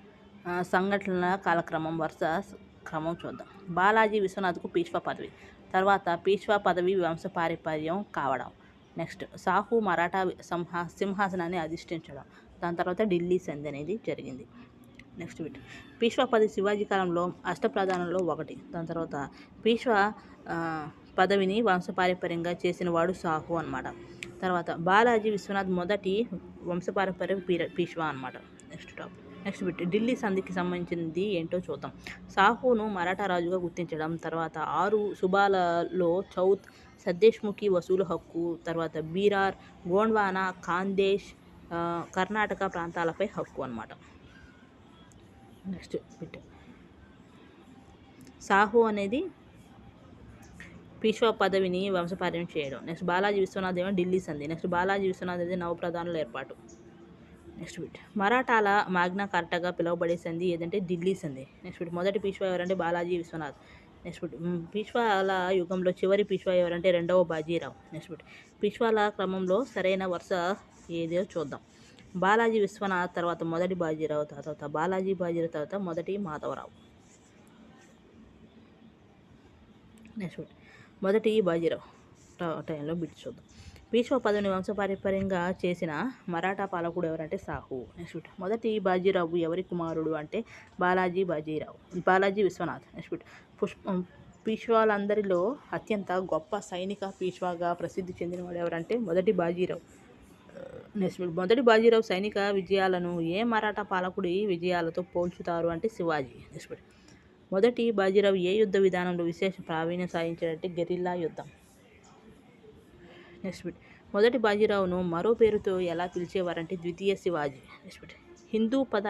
సంఘటనల కాలక్రమం వరుస క్రమం చూద్దాం. బాలాజీ విశ్వనాథ్కు పీష్వా పదవి, తర్వాత పీష్వా పదవి వంశపారంపర్యం కావడం, నెక్స్ట్ సాహు మరాఠా సింహాసనాన్ని అధిష్ఠించడం, దాని తర్వాత ఢిల్లీ సంధి అనేది జరిగింది. నెక్స్ట్ పీష్వా పదవి శివాజీ కాలంలో అష్టప్రధానంలో ఒకటి. దాని తర్వాత పీష్వా పదవిని వంశపారంపర్యంగా చేసిన వాడు సాహు అనమాట. తర్వాత బాలాజీ విశ్వనాథ్ మొదటి వంశపారంపర్య పీష్వా అనమాట. నెక్స్ట్ ఢిల్లీ సంధికి సంబంధించింది ఏంటో చూద్దాం. సాహును మరాఠా రాజుగా గుర్తించడం, తర్వాత 6 సుబాలలో చౌత్, సద్దేశ్ముఖి వసూలు హక్కు, తర్వాత బీరార్, గోండ్వానా, ఖాందేశ్, కర్ణాటక ప్రాంతాలపై హక్కు అనమాట. నెక్స్ట్ సాహు అనేది పీష్వా పదవిని వంశపార్యం చేయడం. నెక్స్ట్ బాలాజీ విశ్వనాథ్ ఏమో ఢిల్లీ సంధి. నెక్స్ట్ బాలాజీ విశ్వనాథ్ అనేది నవప్రధానుల ఏర్పాటు. నెక్స్ట్ మరాఠాల మాగ్నా కార్టాగా పిలువబడే సంధి ఏదంటే ఢిల్లీ సంధి. నెక్స్ట్ మొదటి పీష్వా ఎవరంటే బాలాజీ విశ్వనాథ్. నెక్స్ట్ పీష్వాల యుగంలో చివరి పీష్వా ఎవరంటే రెండవ బాజీరావు. నెక్స్ట్ పీష్వాల క్రమంలో సరైన వరుస ఏదో చూద్దాం. బాలాజీ విశ్వనాథ్ తర్వాత మొదటి బాజీరావు, తర్వాత బాలాజీ బాజీరావు, తర్వాత మొదటి మాధవరావు. నెక్స్ట్ మొదటి బాజీరావు టైంలో బిట్ చూద్దాం. పీష్వా పదవిని వంశపారంపర్యంగా చేసిన మరాఠా పాలకుడు ఎవరంటే సాహు. నెక్స్ట్ మొదటి బాజీరావు ఎవరి కుమారుడు అంటే బాలాజీ విశ్వనాథ్. నెక్స్ట్ పీష్వాలందరిలో అత్యంత గొప్ప సైనిక పీష్వాగా ప్రసిద్ధి చెందినవాడు ఎవరంటే మొదటి బాజీరావు. నెక్స్ట్ మొదటి బాజీరావు సైనిక విజయాలను ఏ మరాఠా పాలకుడి విజయాలతో పోల్చుతారు అంటే శివాజీ. నెక్స్ట్ మొదటి బాజీరావు ఏ యుద్ధ విధానంలో విశేష ప్రావీణ్యం సాధించాడంటే గెరిల్లా యుద్ధం. నెక్స్ట్ మొదటి బాజీరావును మరో పేరుతో ఎలా పిలిచేవారంటే ద్వితీయ శివాజీ. నెక్స్ట్ హిందూ పద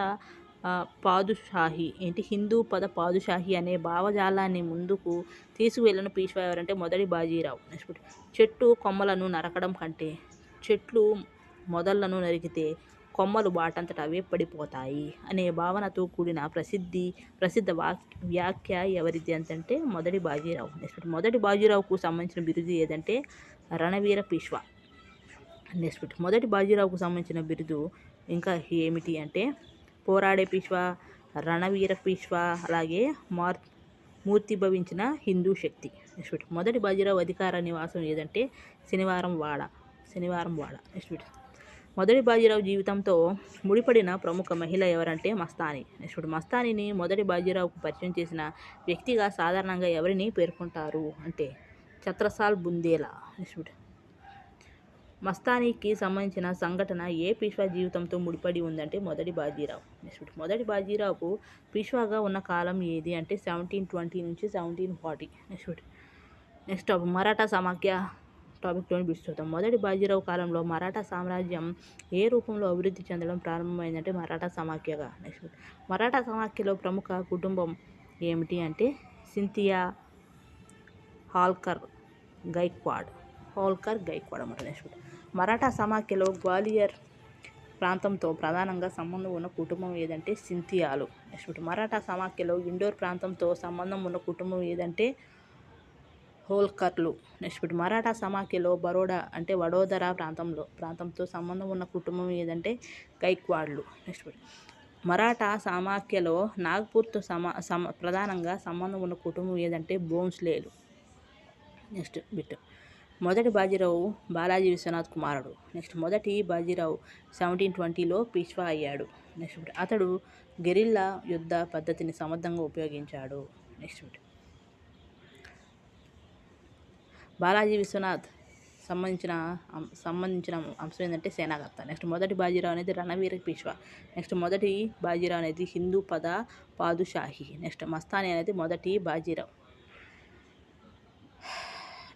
పాదుషాహి అనే భావజాలాన్ని ముందుకు తీసుకువెళ్ళిన పీష్వా ఎవరంటే మొదటి బాజీరావు. నెక్స్ట్ చెట్టు కొమ్మలను నరకడం కంటే చెట్లు మొదళ్లను నరికితే కొమ్మలు బాటంతట అవే పడిపోతాయి అనే భావనతో కూడిన ప్రసిద్ధ వ్యాఖ్య ఎవరిది అంటే మొదటి బాజీరావు. నెక్స్ట్ మొదటి బాజీరావుకు సంబంధించిన బిరుదు ఏదంటే రణవీర పీష్వా. నెక్స్ట్ మొదటి బాజీరావుకు సంబంధించిన బిరుదు ఇంకా ఏమిటి అంటే పోరాడే పీష్వా, రణవీర పీష్వా, అలాగే మూర్తిభవించిన హిందూ శక్తి. నెక్స్ట్ మొదటి బాజీరావు అధికార నివాసం ఏదంటే శనివారం వాడ. నెక్స్ట్ మొదటి బాజీరావు జీవితంతో ముడిపడిన ప్రముఖ మహిళ ఎవరంటే మస్తాని. నెక్స్ట్ మస్తానిని మొదటి బాజీరావుకు పరిచయం చేసిన వ్యక్తిగా సాధారణంగా ఎవరిని పేర్కొంటారు అంటే ఛత్రసాల్ బుందేలా. నెక్స్ట్ మస్తానీకి సంబంధించిన సంఘటన ఏ పీష్వా జీవితంతో ముడిపడి ఉందంటే మొదటి బాజీరావు. నెక్స్ట్ మొదటి బాజీరావుకు పీష్వాగా ఉన్న కాలం ఏది అంటే 1720 నుంచి 1740. నెక్స్ట్ మరాఠా సమాఖ్య టాపిక్లోని చూద్దాం. మొదటి బాజీరావు కాలంలో మరాఠా సామ్రాజ్యం ఏ రూపంలో అభివృద్ధి చెందడం ప్రారంభమైందంటే మరాఠా సమాఖ్యగా. నెక్స్ట్ మరాఠా సమాఖ్యలో ప్రముఖ కుటుంబం ఏమిటి అంటే సింథియా, హోల్కర్ గైక్వాడ్ అన్నమాట. నెక్స్ట్ మరాఠా సమాఖ్యలో గ్వాలియర్ ప్రాంతంతో ప్రధానంగా సంబంధం ఉన్న కుటుంబం ఏదంటే సింథియాలు. నెక్స్ట్ మరాఠా సమాఖ్యలో ఇండోర్ ప్రాంతంతో సంబంధం ఉన్న కుటుంబం ఏదంటే హోల్కర్లు. నెక్స్ట్ మరాఠా సమాఖ్యలో వడోదర ప్రాంతంతో సంబంధం ఉన్న కుటుంబం ఏదంటే గైక్వాడ్లు. నెక్స్ట్ మరాఠా సమాఖ్యలో నాగ్పూర్తో ప్రధానంగా సంబంధం ఉన్న కుటుంబం ఏదంటే భోంస్లేలు. నెక్స్ట్ మొదటి బాజీరావు బాలాజీ విశ్వనాథ్ కుమారుడు. నెక్స్ట్ మొదటి బాజీరావు 1720లో పీష్వా అయ్యాడు. నెక్స్ట్ అతడు గెరిల్లా యుద్ధ పద్ధతిని సమర్థంగా ఉపయోగించాడు. నెక్స్ట్ బాలాజీ విశ్వనాథ్ సంబంధించిన అంశం ఏంటంటే సేనాకర్త. నెక్స్ట్ మొదటి బాజీరావు అనేది రణవీర పీష్వా. నెక్స్ట్ మొదటి బాజీరావు అనేది హిందూ పాదుషాహి. నెక్స్ట్ మస్తాని అనేది మొదటి బాజీరావు.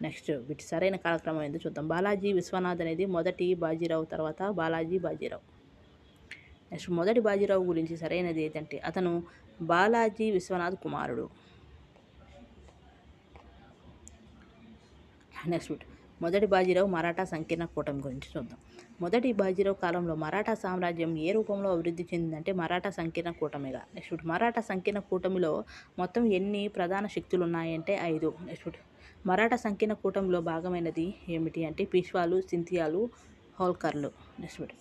నెక్స్ట్ వీటి సరైన కాలక్రమం ఏందో చూద్దాం. బాలాజీ విశ్వనాథ్ అనేది మొదటి బాజీరావు, తర్వాత బాలాజీ. నెక్స్ట్ మొదటి బాజీరావు గురించి సరైనది ఏంటంటే అతను బాలాజీ విశ్వనాథ్ కుమారుడు. నెక్స్ట్ మొదటి బాజీరావు మరాఠా సంకీర్ణ కూటమి గురించి చూద్దాం. మొదటి బాజీరావు కాలంలో మరాఠా సామ్రాజ్యం ఏ రూపంలో అభివృద్ధి చెందిందంటే మరాఠా సంకీర్ణ కూటమిగా. నెక్స్ట్ మరాఠా సంకీర్ణ కూటమిలో మొత్తం ఎన్ని ప్రధాన శక్తులు ఉన్నాయంటే 5. నెక్స్ట్ మరాఠా సంకీర్ణ కూటమిలో భాగమైనది ఏమిటి అంటే పీష్వాలు, సింధియాలు, హోల్కర్లు. నెక్స్ట్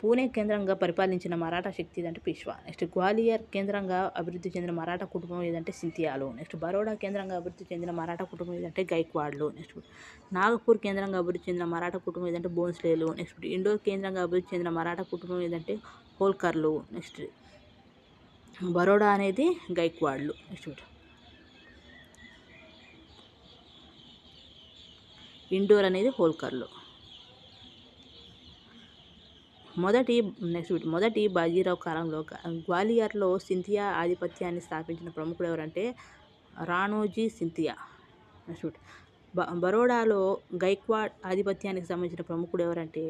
పూణే కేంద్రంగా పరిపాలించిన మరాఠా శక్తి ఏదంటే పీష్వా. నెక్స్ట్ గ్వాలియర్ కేంద్రంగా అభివృద్ధి చెందిన మరాఠా కుటుంబం ఏదంటే సింధియాలు. నెక్స్ట్ బరోడా కేంద్రంగా అభివృద్ధి చెందిన మరాఠా కుటుంబం ఏదంటే గైక్వాడ్లు. నెక్స్ట్ నాగపూర్ కేంద్రంగా అభివృద్ధి చెందిన మరాఠా కుటుంబం ఏదంటే భోంస్లేలు. నెక్స్ట్ ఇండోర్ కేంద్రంగా అభివృద్ధి చెందిన మరాఠా కుటుంబం ఏదంటే హోల్కర్లు. నెక్స్ట్ బరోడా అనేది గైక్వాడ్లు. నెక్స్ట్ ఇండోర్ అనేది హోల్కర్లు. మొదటి బాజీరావు కాలంలో గ్వాలియర్లో సింధియా ఆధిపత్యాన్ని స్థాపించిన ప్రముఖుడు ఎవరంటే రాణోజీ సింధియా. నెక్స్ట్ బరోడాలో గైక్వాడ్ ఆధిపత్యానికి సంబంధించిన ప్రముఖుడు ఎవరంటే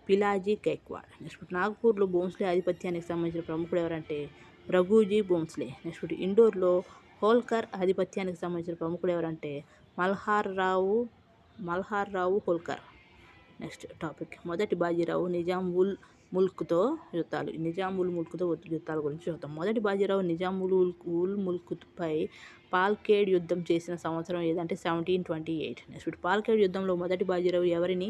పిలాజీ గైక్వాడ్. నెక్స్ట్ నాగపూర్లో భోంస్లే ఆధిపత్యానికి సంబంధించిన ప్రముఖుడు ఎవరంటే రఘుజీ భోంస్లే. నెక్స్ట్ ఇండోర్లో హోల్కర్ ఆధిపత్యానికి సంబంధించిన ప్రముఖుడు ఎవరంటే మల్హార్ రావు హోల్కర్. నెక్స్ట్ టాపిక్ మొదటి బాజీరావు నిజాం ఉల్ ముల్క్తో యుద్ధాల గురించి చూద్దాం. మొదటి బాజీరావు నిజాం ఉల్ ముల్క్పై పాల్కేడ్ యుద్ధం చేసిన సంవత్సరం ఏదంటే 1728. నెక్స్ట్ పాల్కేడ్ యుద్ధంలో మొదటి బాజీరావు ఎవరిని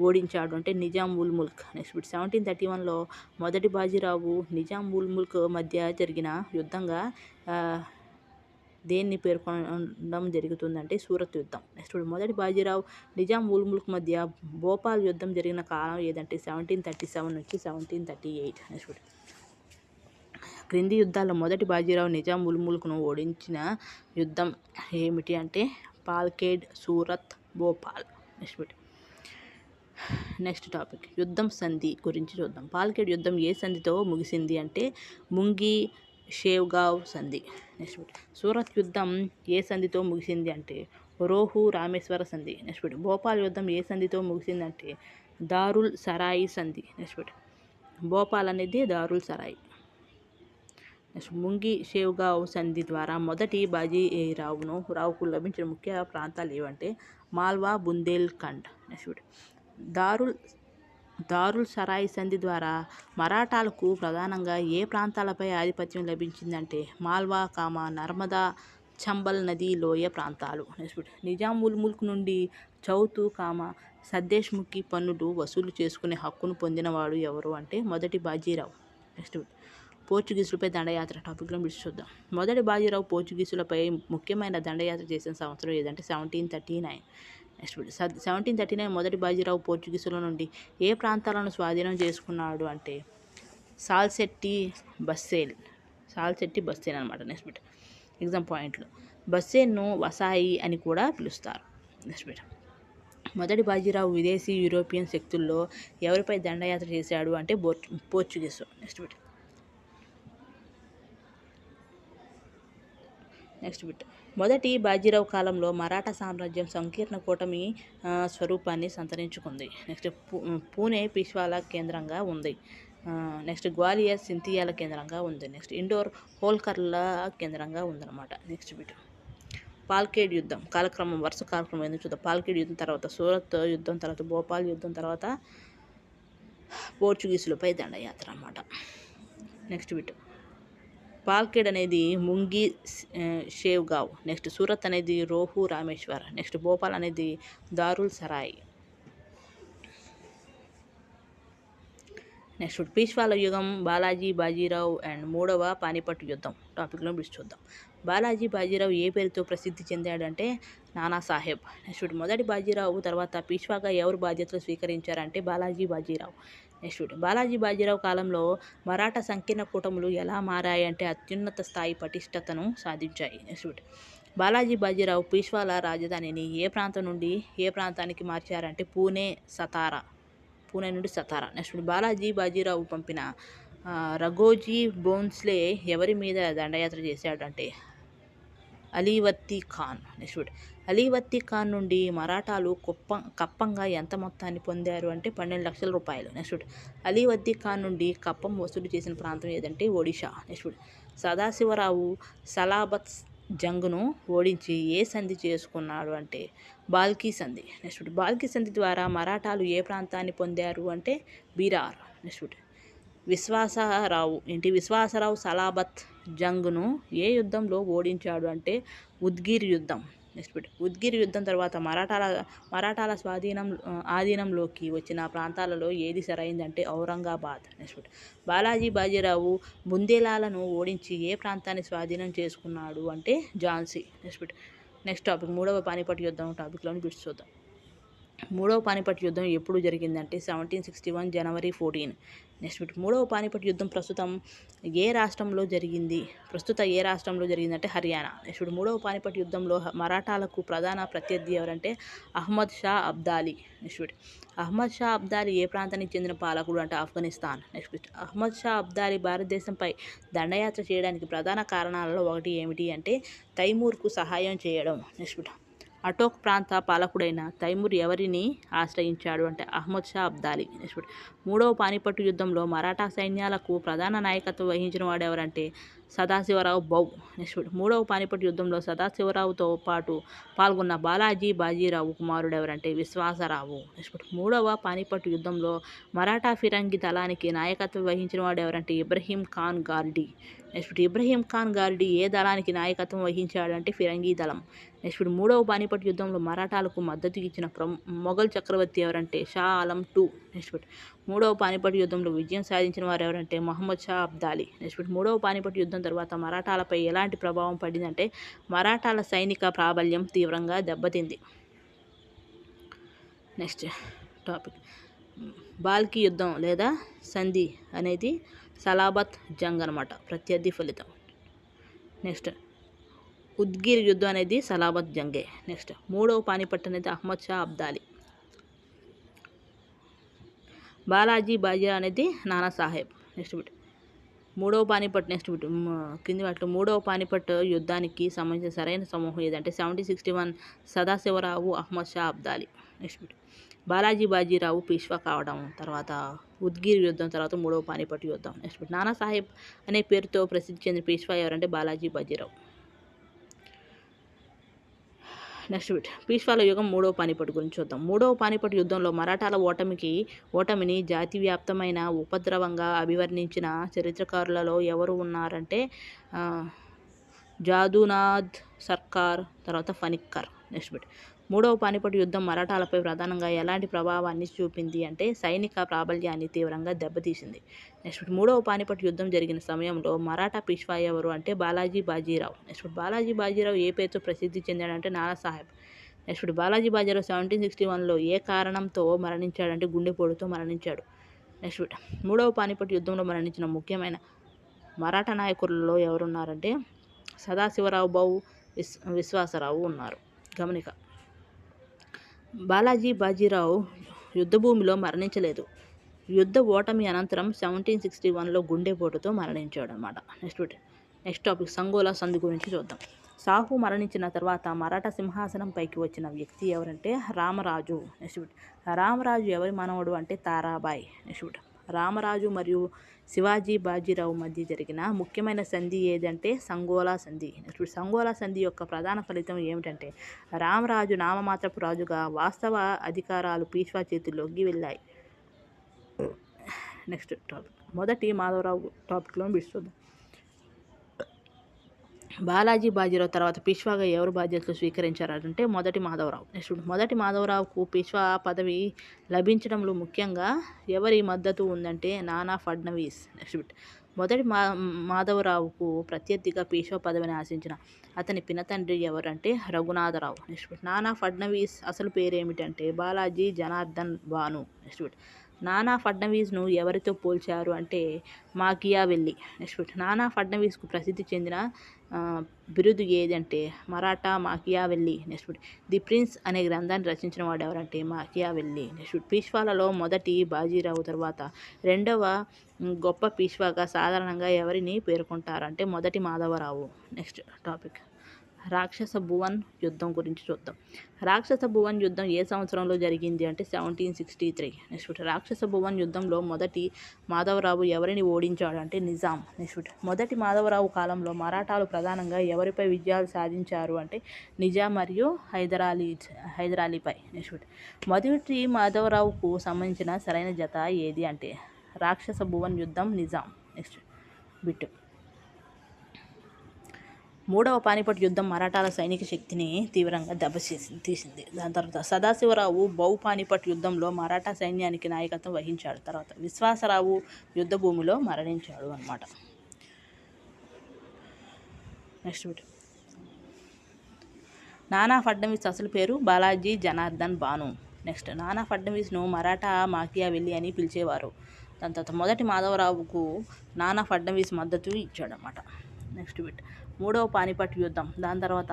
ఓడించాడు అంటే నిజాం ఉల్ ముల్క్. నెక్స్ట్ 1731లో మొదటి బాజీరావు నిజాం ఉల్ ముల్క్ మధ్య జరిగిన యుద్ధంగా దేన్ని పేర్కొనడం జరుగుతుందంటే సూరత్ యుద్ధం. నెక్స్ట్ మొదటి బాజీరావు నిజాం ఉల్ ముల్క్ మధ్య భోపాల్ యుద్ధం జరిగిన కాలం ఏదంటే 1737 నుంచి 1738. నెక్స్ట్ క్రింది యుద్ధాల్లో మొదటి బాజీరావు నిజాం ఉల్ ముల్క్ను ఓడించిన యుద్ధం ఏమిటి అంటే పాల్కేడ్, సూరత్, భోపాల్. నెక్స్ట్ టాపిక్ యుద్ధం సంధి గురించి చూద్దాం. పాల్కేడ్ యుద్ధం ఏ సంధితో ముగిసింది అంటే ముంగి షేవ్గావ్ సంధి. నెక్స్ట్ సూరత్ యుద్ధం ఏ సంధితో ముగిసింది అంటే రోహు రామేశ్వర సంధి. నెక్స్ట్ భోపాల్ యుద్ధం ఏ సంధితో ముగిసిందంటే దారుల్ సరాయి సంధి. నెక్స్ట్ భోపాల్ అనేది దారుల్ సరాయి. నెక్స్ట్ ముంగి షేవ్గావ్ సంధి ద్వారా మొదటి బాజీరావుకు లభించిన ముఖ్య ప్రాంతాలు ఏవంటే మాల్వా, బుందేల్ఖండ్. నెక్స్ట్ దారుల్ సరాయి సంధి ద్వారా మరాఠాలకు ప్రధానంగా ఏ ప్రాంతాలపై ఆధిపత్యం లభించిందంటే మాల్వా, నర్మదా, చంబల్ నదీ లోయ ప్రాంతాలు. నెక్స్ట్ నిజాం ఉల్ ముల్క్ నుండి చౌతు, సద్దేశ్ముఖి పన్నులు వసూలు చేసుకునే హక్కును పొందినవాడు ఎవరు అంటే మొదటి బాజీరావు. నెక్స్ట్ పోర్చుగీసులపై దండయాత్ర టాపిక్లో చూద్దాం. మొదటి బాజీరావు పోర్చుగీసులపై ముఖ్యమైన దండయాత్ర చేసిన సంవత్సరం ఏదంటే 1739. నెక్స్ట్ 1739 మొదటి బాజీరావు పోర్చుగీసుల నుండి ఏ ప్రాంతాలను స్వాధీనం చేసుకున్నాడు అంటే సాల్సెట్టి బస్సేన్ అనమాట. నెక్స్ట్ ఎగ్జామ్ పాయింట్లు బస్సేన్ను వసాయి అని కూడా పిలుస్తారు. నెక్స్ట్ మొదటి బాజీరావు విదేశీ యూరోపియన్ శక్తుల్లో ఎవరిపై దండయాత్ర చేశాడు అంటే పోర్చుగీసు. నెక్స్ట్ మొదటి బాజీరావు కాలంలో మరాఠా సామ్రాజ్యం సంకీర్ణ కూటమి స్వరూపాన్ని సంతరించుకుంది. నెక్స్ట్ పూణే పీష్వాల కేంద్రంగా ఉంది. నెక్స్ట్ గ్వాలియర్ సింధియాల కేంద్రంగా ఉంది. నెక్స్ట్ ఇండోర్ హోల్కర్ల కేంద్రంగా ఉందన్నమాట. నెక్స్ట్ పాల్కేడ్ యుద్ధం వరుస కాలక్రమం ఎందుకు చూద్దాం. పాల్కేడ్ యుద్ధం తర్వాత సూరత్ యుద్ధం, తర్వాత భోపాల్ యుద్ధం, తర్వాత పోర్చుగీసులపై దండయాత్ర అన్నమాట. నెక్స్ట్ పాల్కేడ్ అనేది ముంగి షేవ్గావ్. నెక్స్ట్ సూరత్ అనేది రోహు రామేశ్వర్. నెక్స్ట్ భోపాల్ అనేది దారుల్ సరాయ్. నెక్స్ట్ పీష్వాల యుగం, బాలాజీ బాజీరావు అండ్ మూడవ పానిపట్టు యుద్ధం టాపిక్లో చూద్దాం. బాలాజీ బాజీరావు ఏ పేరుతో ప్రసిద్ధి చెందాడంటే నానాసాహెబ్. నెక్స్ట్ మొదటి బాజీరావు తర్వాత పీష్వాగా ఎవరు బాధ్యతలు స్వీకరించారంటే బాలాజీ బాజీరావు. నెక్స్ట్ బాలాజీ బాజీరావు కాలంలో మరాఠా సంకీర్ణ కూటములు ఎలా మారాయంటే అత్యున్నత స్థాయి పటిష్టతను సాధించాయి. నెక్స్ట్ బాలాజీ బాజీరావు పీష్వాల రాజధానిని ఏ ప్రాంతం నుండి ఏ ప్రాంతానికి మార్చారంటే పూణే నుండి సతారా. నెక్స్ట్ బాలాజీ బాజీరావు పంపిన రఘోజీ భోన్స్లే ఎవరి మీద దండయాత్ర చేశాడంటే అలీవర్దీ ఖాన్. నెక్స్ట్ అలీవర్దీ ఖాన్ నుండి మరాఠాలు కప్పంగా ఎంత మొత్తాన్ని పొందారు అంటే 12 లక్షల రూపాయలు. నెక్స్ట్ అలీవర్దీ ఖాన్ నుండి కప్పం వసూలు చేసిన ప్రాంతం ఏదంటే ఒడిషా. నెక్స్ట్ సదాశివరావు సలాబత్ జంగ్ను ఓడించి ఏ సంధి చేసుకున్నాడు అంటే బాల్కీ సంధి. నెక్స్ట్ బాల్కీ సంధి ద్వారా మరాఠాలు ఏ ప్రాంతాన్ని పొందారు అంటే బీరార్. నెక్స్ట్ విశ్వాసరావు సలాబత్ జంగ్ను ఏ యుద్ధంలో ఓడించాడు అంటే ఉద్గిర్ యుద్ధం. నెక్స్ట్ ఉద్గిర్ యుద్ధం తర్వాత మరాఠాల ఆధీనంలోకి వచ్చిన ప్రాంతాలలో ఏది సరైందంటే ఔరంగాబాద్. నెక్స్ట్ బాలాజీ బాజీరావు బుందేలాలను ఓడించి ఏ ప్రాంతాన్ని స్వాధీనం చేసుకున్నాడు అంటే ఝాన్సీ. నెక్స్ట్ టాపిక్ మూడవ పానిపట్ యుద్ధం టాపిక్లోని బిట్స్ చూద్దాం. మూడవ పానిపట్ యుద్ధం ఎప్పుడు జరిగిందంటే 1761 జనవరి 14. నెక్స్ట్ మూడవ పానిపట్ యుద్ధం ప్రస్తుత ఏ రాష్ట్రంలో జరిగిందంటే హర్యానా. నెక్స్ట్ మూడవ పానిపట్ యుద్ధంలో మరాఠాలకు ప్రధాన ప్రత్యర్థి ఎవరంటే అహ్మద్ షా అబ్దాలీ. నెక్స్ట్ అహ్మద్ షా అబ్దాలీ ఏ ప్రాంతానికి చెందిన పాలకుడు అంటే ఆఫ్ఘనిస్తాన్. నెక్స్ట్ అహ్మద్ షా అబ్దాలీ భారతదేశంపై దండయాత్ర చేయడానికి ప్రధాన కారణాలలో ఒకటి ఏమిటి అంటే తైమూర్కు సహాయం చేయడం. నెక్స్ట్ అటోక్ ప్రాంత పాలకుడైన తైమూర్ ఎవరిని ఆశ్రయించాడు అంటే అహ్మద్ షా అబ్దాలీ. నెక్స్ట్ మూడవ పానిపట్టు యుద్ధంలో మరాఠా సైన్యాలకు ప్రధాన నాయకత్వం వహించిన వాడు ఎవరంటే సదాశివరావు బౌ. నెక్స్ట్ మూడవ పానిపట్టు యుద్ధంలో సదాశివరావుతో పాటు పాల్గొన్న బాలాజీ బాజీరావు కుమారుడు ఎవరంటే విశ్వాసరావు. నెక్స్ట్ మూడవ పానిపట్టు యుద్ధంలో మరాఠా ఫిరంగి దళానికి నాయకత్వం వహించిన వాడు ఎవరంటే ఇబ్రహీం ఖాన్ గార్డీ. నెక్స్ట్ ఇబ్రహీం ఖాన్ గార్డీ ఏ దళానికి నాయకత్వం వహించాడంటే ఫిరంగి దళం. నెక్స్ట్ మూడవ పానిపట్ యుద్ధంలో మరాఠాలకు మద్దతు ఇచ్చిన మొఘల్ చక్రవర్తి ఎవరంటే షా ఆలం II. నెక్స్ట్ మూడవ పానిపట్ యుద్ధంలో విజయం సాధించిన వారు ఎవరంటే మహమ్మద్ షా అబ్దాలీ. నెక్స్ట్ మూడవ పానిపట్ యుద్ధం తర్వాత మరాఠాలపై ఎలాంటి ప్రభావం పడిందంటే మరాఠాల సైనిక ప్రాబల్యం తీవ్రంగా దెబ్బతింది. నెక్స్ట్ టాపిక్ బాల్కీ యుద్ధం లేదా సంధి అనేది సలాబత్ జంగ్ అనమాట, ప్రత్యర్థి ఫలితం. నెక్స్ట్ ఉద్గిర్ యుద్ధం అనేది సలాబత్ జంగే. నెక్స్ట్ మూడవ పానిపట్ అనేది అహ్మద్ షా అబ్దాలీ. బాలాజీ బాజీరావు అనేది నానా సాహెబ్. నెక్స్ట్ మూడవ పానిపట్. నెక్స్ట్ కింది వాటిలో మూడవ పానిపట్ యుద్ధానికి సంబంధించిన సరైన సమూహం ఏదంటే 1761 సదాశివరావు అహ్మద్ షా అబ్దాలీ. నెక్స్ట్ బాలాజీ బాజీరావు పీష్వా కావడం, తర్వాత ఉద్గిర్ యుద్ధం, తర్వాత మూడవ పానిపట్ యుద్ధం. నెక్స్ట్ నానా సాహెబ్ అనే పేరుతో ప్రసిద్ధి చెందిన పీష్వా ఎవరంటే బాలాజీ బాజీరావు. నెక్స్ట్ పీష్వాల యుగం మూడవ పానిపట్ గురించి చూద్దాం. మూడవ పానిపట్ యుద్ధంలో మరాఠాల ఓటమిని జాతివ్యాప్తమైన ఉపద్రవంగా అభివర్ణించిన చరిత్రకారులలో ఎవరు ఉన్నారంటే జాదునాథ్ సర్కార్, తర్వాత ఫనిక్కర్. నెక్స్ట్ మూడవ పానిపట్ యుద్ధం మరాఠాలపై ప్రధానంగా ఎలాంటి ప్రభావాన్ని చూపింది అంటే సైనిక ప్రాబల్యాన్ని తీవ్రంగా దెబ్బతీసింది. నెక్స్ట్ మూడవ పానిపట్ యుద్ధం జరిగిన సమయంలో మరాఠా పీష్వా ఎవరు అంటే బాలాజీ బాజీరావు. నెక్స్ట్ బాలాజీ బాజీరావు ఏ పేరుతో ప్రసిద్ధి చెందాడంటే నానా సాహెబ్. నెక్స్ట్ బాలాజీ బాజీరావు 1761లో ఏ కారణంతో మరణించాడంటే గుండెపోటుతో మరణించాడు. నెక్స్ట్ మూడవ పానిపట్ యుద్ధంలో మరణించిన ముఖ్యమైన మరాఠా నాయకులలో ఎవరున్నారంటే సదాశివరావు బౌ, విశ్వాసరావు ఉన్నారు. గమనిక బాలాజీ బాజీరావు యుద్ధభూమిలో మరణించలేదు. యుద్ధ ఓటమి అనంతరం 1761లో గుండెపోటుతో మరణించాడు అన్నమాట. నెక్స్ట్ టాపిక్ సంగోలా సంధి గురించి చూద్దాం. సాహు మరణించిన తర్వాత మరాఠా సింహాసనం పైకి వచ్చిన వ్యక్తి ఎవరంటే రామరాజు. నెక్స్ట్ రామరాజు ఎవరి మనవడు అంటే తారాబాయ్. నెక్స్ట్ రామరాజు మరియు శివాజీ బాజీరావు మధ్య జరిగిన ముఖ్యమైన సంధి ఏదంటే సంగోలా సంధి. నెక్స్ట్ సంగోలా సంధి యొక్క ప్రధాన ఫలితం ఏమిటంటే రామరాజు నామమాత్రపు రాజుగా, వాస్తవ అధికారాలు పీష్వా చేతుల్లోకి వెళ్ళాయి. నెక్స్ట్ టాపిక్ మొదటి మాధవరావు టాపిక్లో చూద్దాం. బాలాజీ బాజీరావు తర్వాత పీష్వాగా ఎవరు బాధ్యతలు స్వీకరించారంటే మొదటి మాధవరావు. నెక్స్ట్ మొదటి మాధవరావుకు పీష్వా పదవి లభించడంలో ముఖ్యంగా ఎవరి మద్దతు ఉందంటే నానా ఫడ్నవీస్. నెక్స్ట్ మొదటి మాధవరావుకు ప్రత్యర్థిగా పీష్వా పదవిని ఆశించిన అతని పినతండ్రి ఎవరంటే రఘునాథరావు. నెక్స్ట్ నానా ఫడ్నవీస్ అసలు పేరేమిటంటే బాలాజీ జనార్దన్ భాను. నెక్స్ట్ నానా ఫడ్నవీస్ను ఎవరితో పోల్చారు అంటే మాకియావెల్లి. నెక్స్ట్ నానా ఫడ్నవీస్కు ప్రసిద్ధి చెందిన బిరుదు ఏదంటే మరాఠా మాకియావెల్లి. నెక్స్ట్ ది ప్రిన్స్ అనే గ్రంథాన్ని రచించిన వాడు ఎవరంటే మాకియావెల్లి. నెక్స్ట్ పీష్వాలలో మొదటి బాజీరావు తర్వాత రెండవ గొప్ప పీష్వాగా సాధారణంగా ఎవరిని పేర్కొంటారంటే మొదటి మాధవరావు. నెక్స్ట్ టాపిక్ రాక్షస భువన్ యుద్ధం గురించి చూద్దాం. రాక్షస భువన్ యుద్ధం ఏ సంవత్సరంలో జరిగింది అంటే 1763. నెక్స్ట్ రాక్షస భువన్ యుద్ధంలో మొదటి మాధవరావు ఎవరిని ఓడించాడు అంటే నిజాం. నెక్స్ట్ మొదటి మాధవరావు కాలంలో మరాఠాలు ప్రధానంగా ఎవరిపై విజయాలు సాధించారు అంటే నిజాం మరియు హైదరాలీపై. నెక్స్ట్ మొదటి మాధవరావుకు సంబంధించిన సరైన జత ఏది అంటే రాక్షస భువన్ యుద్ధం నిజాం. నెక్స్ట్ బిట్ మూడవ పానిపట్ యుద్ధం మరాఠాల సైనిక శక్తిని తీవ్రంగా తీసింది. దాని తర్వాత సదాశివరావు పానిపట్ యుద్ధంలో మరాఠా సైన్యానికి నాయకత్వం వహించాడు. తర్వాత విశ్వాసరావు యుద్ధ భూమిలో మరణించాడు అన్నమాట. నెక్స్ట్ నానా ఫడ్నవీస్ అసలు పేరు బాలాజీ జనార్దన్ బాను. నెక్స్ట్ నానా ఫడ్నవీస్ను మరాఠా మాకియావెల్లి అని పిలిచేవారు. దాని తర్వాత మొదటి మాధవరావుకు నానా ఫడ్నవీస్ మద్దతు ఇచ్చాడనమాట. నెక్స్ట్ బిట్ మూడవ పానిపట్ యుద్ధం, దాని తర్వాత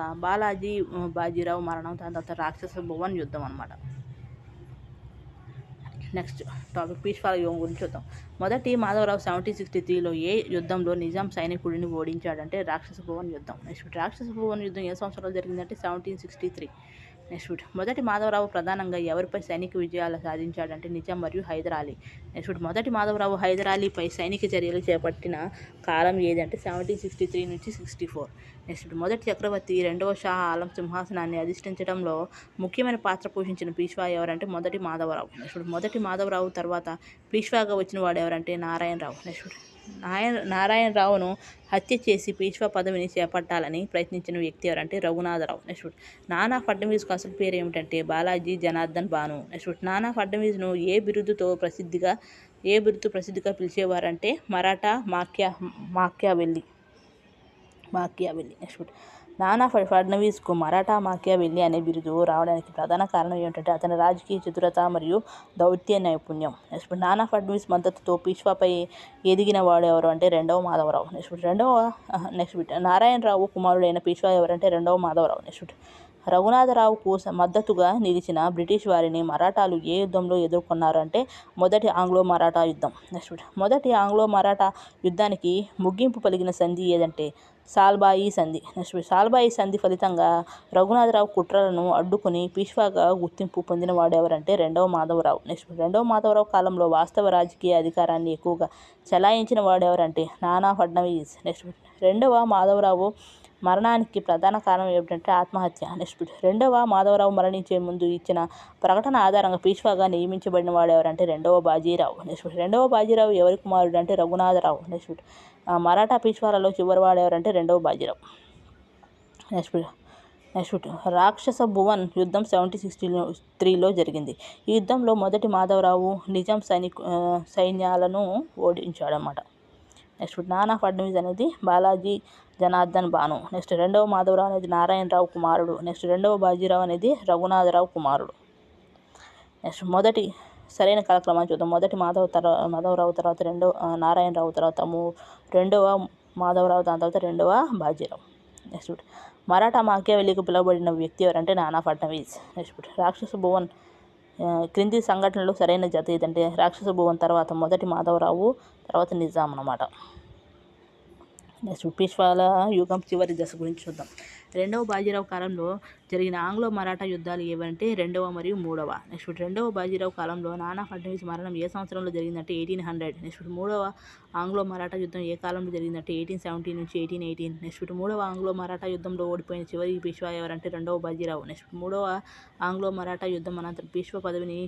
బాజీరావు మరణం, దాని తర్వాత రాక్షస భువన్ యుద్ధం అనమాట. నెక్స్ట్ టాపిక్ పీష్వాల యుగం గురించి చూద్దాం. మొదటి మాధవరావు 1763లో ఏ యుద్ధంలో నిజాం సైనికుడిని ఓడించాడంటే రాక్షస భువన్ యుద్ధం. నెక్స్ట్ రాక్షస భువన్ యుద్ధం ఏ సంవత్సరంలో జరిగిందంటే 1763. నెక్స్ట్ మొదటి మాధవరావు ప్రధానంగా ఎవరిపై సైనిక విజయాలు సాధించాడంటే నిజాం మరియు హైదరాలీ. నెక్స్ట్ మొదటి మాధవరావు హైదరాలీపై సైనిక చర్యలు చేపట్టిన కాలం ఏదంటే 1763 నుంచి 64. నెక్స్ట్ మొదటి చక్రవర్తి రెండవ షా ఆలం సింహాసనాన్ని అధిష్ఠించడంలో ముఖ్యమైన పాత్ర పోషించిన పీష్వా ఎవరంటే మొదటి మాధవరావు. నెక్స్ట్ మొదటి మాధవరావు తర్వాత పీష్వాగా వచ్చిన వాడు ఎవరంటే నారాయణరావు. నెక్స్ట్ నారాయణరావును హత్య చేసి పీష్వా పదవిని చేపట్టాలని ప్రయత్నించిన వ్యక్తి ఎవరంటే రఘునాథరావు. నెక్స్ట్ నానా ఫడ్నవీస్కు అసలు పేరు ఏమిటంటే బాలాజీ జనార్దన్ బాను. నెక్స్ట్ నానా ఫడ్నవీస్ను ఏ బిరుదుతో ప్రసిద్ధిగా పిలిచేవారంటే మరాఠా మాకియావెల్లి. నెక్స్ట్ నానా ఫడ్నవీస్కు మరాఠా మాకియావెల్లి అనే బిరుదు రావడానికి ప్రధాన కారణం ఏమిటంటే అతని రాజకీయ చతురత మరియు దౌత్య నైపుణ్యం. నెక్స్ట్ నానా ఫడ్నవీస్ మద్దతుతో పీష్వాపై ఎదిగిన వాడు ఎవరు అంటే రెండవ మాధవరావు. నెక్స్ట్ నారాయణరావు కుమారుడైన పీష్వా ఎవరంటే రెండవ మాధవరావు. నెక్స్ట్ రఘునాథరావుకు మద్దతుగా నిలిచిన బ్రిటిష్ వారిని మరాఠాలు ఏ యుద్ధంలో ఎదుర్కొన్నారు అంటే మొదటి ఆంగ్లో మరాఠా యుద్ధం. నెక్స్ట్ మొదటి ఆంగ్లో మరాఠా యుద్ధానికి ముగింపు పలికిన సంధి ఏదంటే సాల్బాయి సంధి. నెక్స్ట్ సాల్బాయి సంధి ఫలితంగా రఘునాథరావు కుట్రలను అడ్డుకుని పీష్వాగా గుర్తింపు పొందిన వాడు ఎవరంటే రెండవ మాధవరావు. నెక్స్ట్ రెండవ మాధవరావు కాలంలో వాస్తవ రాజకీయ అధికారాన్ని ఎక్కువగా చెలాయించిన వాడు ఎవరంటే నానా ఫడ్నవీస్. నెక్స్ట్ రెండవ మాధవరావు మరణానికి ప్రధాన కారణం ఏమిటంటే ఆత్మహత్య. నెక్స్ట్ రెండవ మాధవరావు మరణించే ముందు ఇచ్చిన ప్రకటన ఆధారంగా పీష్వాగా నియమించబడిన వాడు ఎవరంటే రెండవ బాజీరావు. నెక్స్ట్ రెండవ బాజీరావు ఎవరి కుమారుడు అంటే రఘునాథరావు. నెక్స్ట్ మరాఠా పీష్వాలలో చివరివాడు ఎవరంటే రెండవ బాజీరావు. నెక్స్ట్ రాక్షస భువన్ యుద్ధం 1763లో జరిగింది. ఈ యుద్ధంలో మొదటి మాధవరావు నిజాం సైన్యాలను ఓడించాడన్నమాట. నెక్స్ట్ నానా ఫడ్నవీస్ అనేది బాలాజీ జనార్దన్ బాను. నెక్స్ట్ రెండవ మాధవరావు అనేది నారాయణరావు కుమారుడు. నెక్స్ట్ రెండవ బాజీరావు అనేది రఘునాథరావు కుమారుడు. నెక్స్ట్ మొదటి సరైన కాలక్రమాన్ని చూద్దాం. మొదటి మాధవరావు తర్వాత రెండవ నారాయణరావు తర్వాత రెండవ మాధవరావు, దాని తర్వాత రెండవ బాజీరావు. నెక్స్ట్ మరాఠా మాకియావెల్లికి పిలువబడిన వ్యక్తి ఎవరంటే నానా ఫడ్నవీస్. నెక్స్ట్ రాక్షస భువన్ క్రింది సంఘటనలు సరైన జత ఏదంటే రాక్షస భువన్ తర్వాత మొదటి మాధవరావు తర్వాత నిజాం అన్నమాట. నెక్స్ట్ పీష్వాల యుగం చివరి దశ గురించి చూద్దాం. రెండవ బాజీరావు కాలంలో జరిగిన ఆంగ్లో మరాఠా యుద్ధాలు ఏవంటే రెండవ మరియు మూడవ. నెక్స్ట్ రెండవ బాజీరావు కాలంలో నానా ఫడ్నవీస్ మరణం ఏ సంవత్సరంలో జరిగిందంటే 1800. నెక్స్ట్ మూడవ ఆంగ్లో మరాఠా యుద్ధం ఏ కాలంలో జరిగిందంటే 1870 నుంచి 1818. నెక్స్ట్ మూడవ ఆంగ్లో మరాఠా యుద్ధంలో ఓడిపోయిన చివరి పీష్వా ఎవరంటే రెండవ బాజీరావు. నెక్స్ట్ మూడవ ఆంగ్లో మరాఠా యుద్ధం అనంతరం పీష్వా పదవిని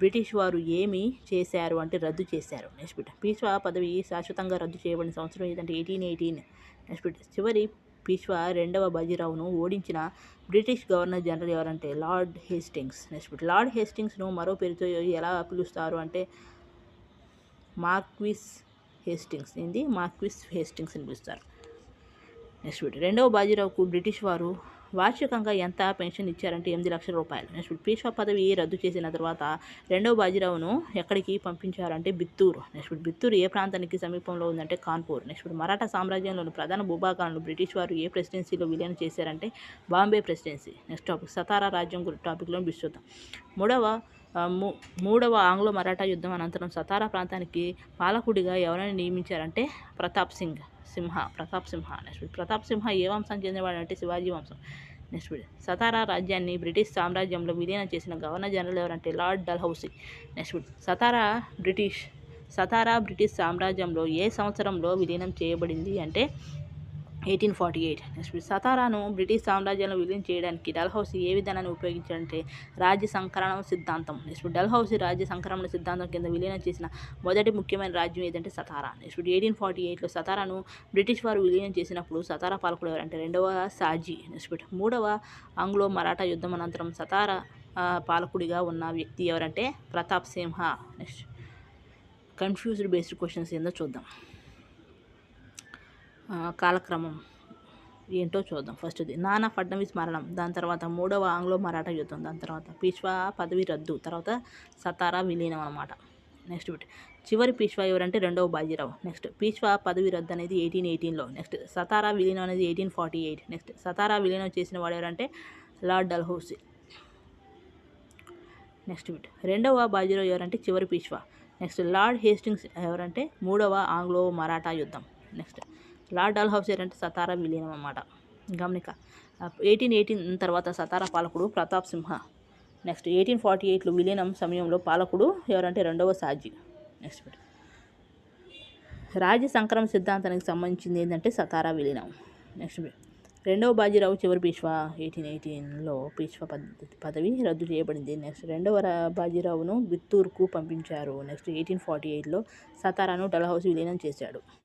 బ్రిటిష్ వారు ఏమి చేశారు అంటే రద్దు చేశారు. నెక్స్ట్ పీష్వా పదవి శాశ్వతంగా రద్దు చేయబడిన సంవత్సరం ఏదంటే 1818. నెక్స్ట్ చివరి పీష్వా రెండవ బాజీరావును ఓడించిన బ్రిటిష్ గవర్నర్ జనరల్ ఎవరంటే లార్డ్ హేస్టింగ్స్. నెక్స్ట్ లార్డ్ హేస్టింగ్స్ను మరో పేరుతో ఎలా పిలుస్తారు అంటే మార్క్విస్ హేస్టింగ్స్ అని పిలుస్తారు. నెక్స్ట్ రెండవ బాజీరావుకు బ్రిటిష్ వారు వార్షికంగా ఎంత పెన్షన్ ఇచ్చారంటే 8 లక్షల రూపాయలు. నెక్స్ట్ పీష్వా పదవి రద్దు చేసిన తర్వాత రెండవ బాజీరావును ఎక్కడికి పంపించారంటే బిత్తూరు. నెక్స్ట్ బిత్తూరు ఏ ప్రాంతానికి సమీపంలో ఉందంటే కాన్పూర్. నెక్స్ట్ మరాఠా సామ్రాజ్యంలోని ప్రధాన భూభాగాలను బ్రిటిష్ వారు ఏ ప్రెసిడెన్సీలో విలీనం చేశారంటే Bombay presidency. Next topic Satara రాజ్యం టాపిక్లో చూద్దాం. మూడవ ఆంగ్లో మరాఠా యుద్ధం అనంతరం సతారా ప్రాంతానికి పాలకుడిగా ఎవరైనా నియమించారంటే ప్రతాప్ సింహ. నెక్స్ట్ ప్రతాప్ సింహ ఏ వంశానికి చెందినవాడు అంటే శివాజీ వంశం. నెక్స్ట్ సతారా రాజ్యాన్ని బ్రిటిష్ సామ్రాజ్యంలో విలీనం చేసిన గవర్నర్ జనరల్ ఎవరంటే lord Dalhousie. Next Satara British సామ్రాజ్యంలో ఏ సంవత్సరంలో విలీనం చేయబడింది అంటే 1848. నెక్స్ట్ సతారాను బ్రిటిష్ సామ్రాజ్యంలో విలీనం చేయడానికి డల్హౌసీ ఏ విధానాన్ని ఉపయోగించాడంటే రాజ్య సంకలనం సిద్ధాంతం. నెక్స్ట్ డల్హౌసీ రాజ్య సంక్రమణ సిద్ధాంతం కింద విలీనం చేసిన మొదటి ముఖ్యమైన రాజ్యం ఏదంటే సతారా. నెక్స్ట్ 1848లో సతారాను బ్రిటిష్ వారు విలీనం చేసినప్పుడు సతారా పాలకుడు ఎవరంటే రెండవ షాజీ. నెక్స్ట్ మూడవ ఆంగ్లో మరాఠా యుద్ధం అనంతరం సతారా పాలకుడిగా ఉన్న వ్యక్తి ఎవరంటే ప్రతాప్ సింహ. నెక్స్ట్ కన్ఫ్యూజ్డ్ బేస్డ్ క్వశ్చన్స్ ఏందో చూద్దాం. కాలక్రమం ఏంటో చూద్దాం. ఫస్ట్ది నానా ఫడ్నవీస్ మరణం, దాని తర్వాత మూడవ ఆంగ్లో మరాఠా యుద్ధం, దాని తర్వాత పీష్వా పదవి రద్దు, తర్వాత సతారా విలీనం అనమాట. నెక్స్ట్ చివరి పీష్వా ఎవరంటే రెండవ బాజీరావు. నెక్స్ట్ పీష్వా పదవి రద్దు అనేది 1818లో. నెక్స్ట్ సతారా విలీనం అనేది 1848. నెక్స్ట్ సతారా విలీనం చేసిన వాడు ఎవరంటే లార్డ్ డల్హౌసీ. నెక్స్ట్ రెండవ బాజీరావు ఎవరంటే చివరి పీష్వా. నెక్స్ట్ లార్డ్ హేస్టింగ్స్ ఎవరంటే మూడవ ఆంగ్లో మరాఠా యుద్ధం. నెక్స్ట్ లార్డ్ డల్హౌసీ అంటే సతారా విలీనం అన్నమాట. గమనిక 1818 తర్వాత సతారా పాలకుడు ప్రతాప్ సింహ. నెక్స్ట్ 1848లో విలీనం సమయంలో పాలకుడు ఎవరంటే రెండవ షాజీ. నెక్స్ట్ రాజ్య సంక్రమణ సిద్ధాంతానికి సంబంధించింది ఏంటంటే సతారా విలీనం. నెక్స్ట్ రెండవ బాజీరావు చివరి పీష్వా 1818లో పీష్వా పదవి రద్దు చేయబడింది. నెక్స్ట్ రెండవ బాజీరావును బిత్తూరుకు పంపించారు. నెక్స్ట్ 1848లో సతారాను డల్హౌసీ విలీనం చేశాడు.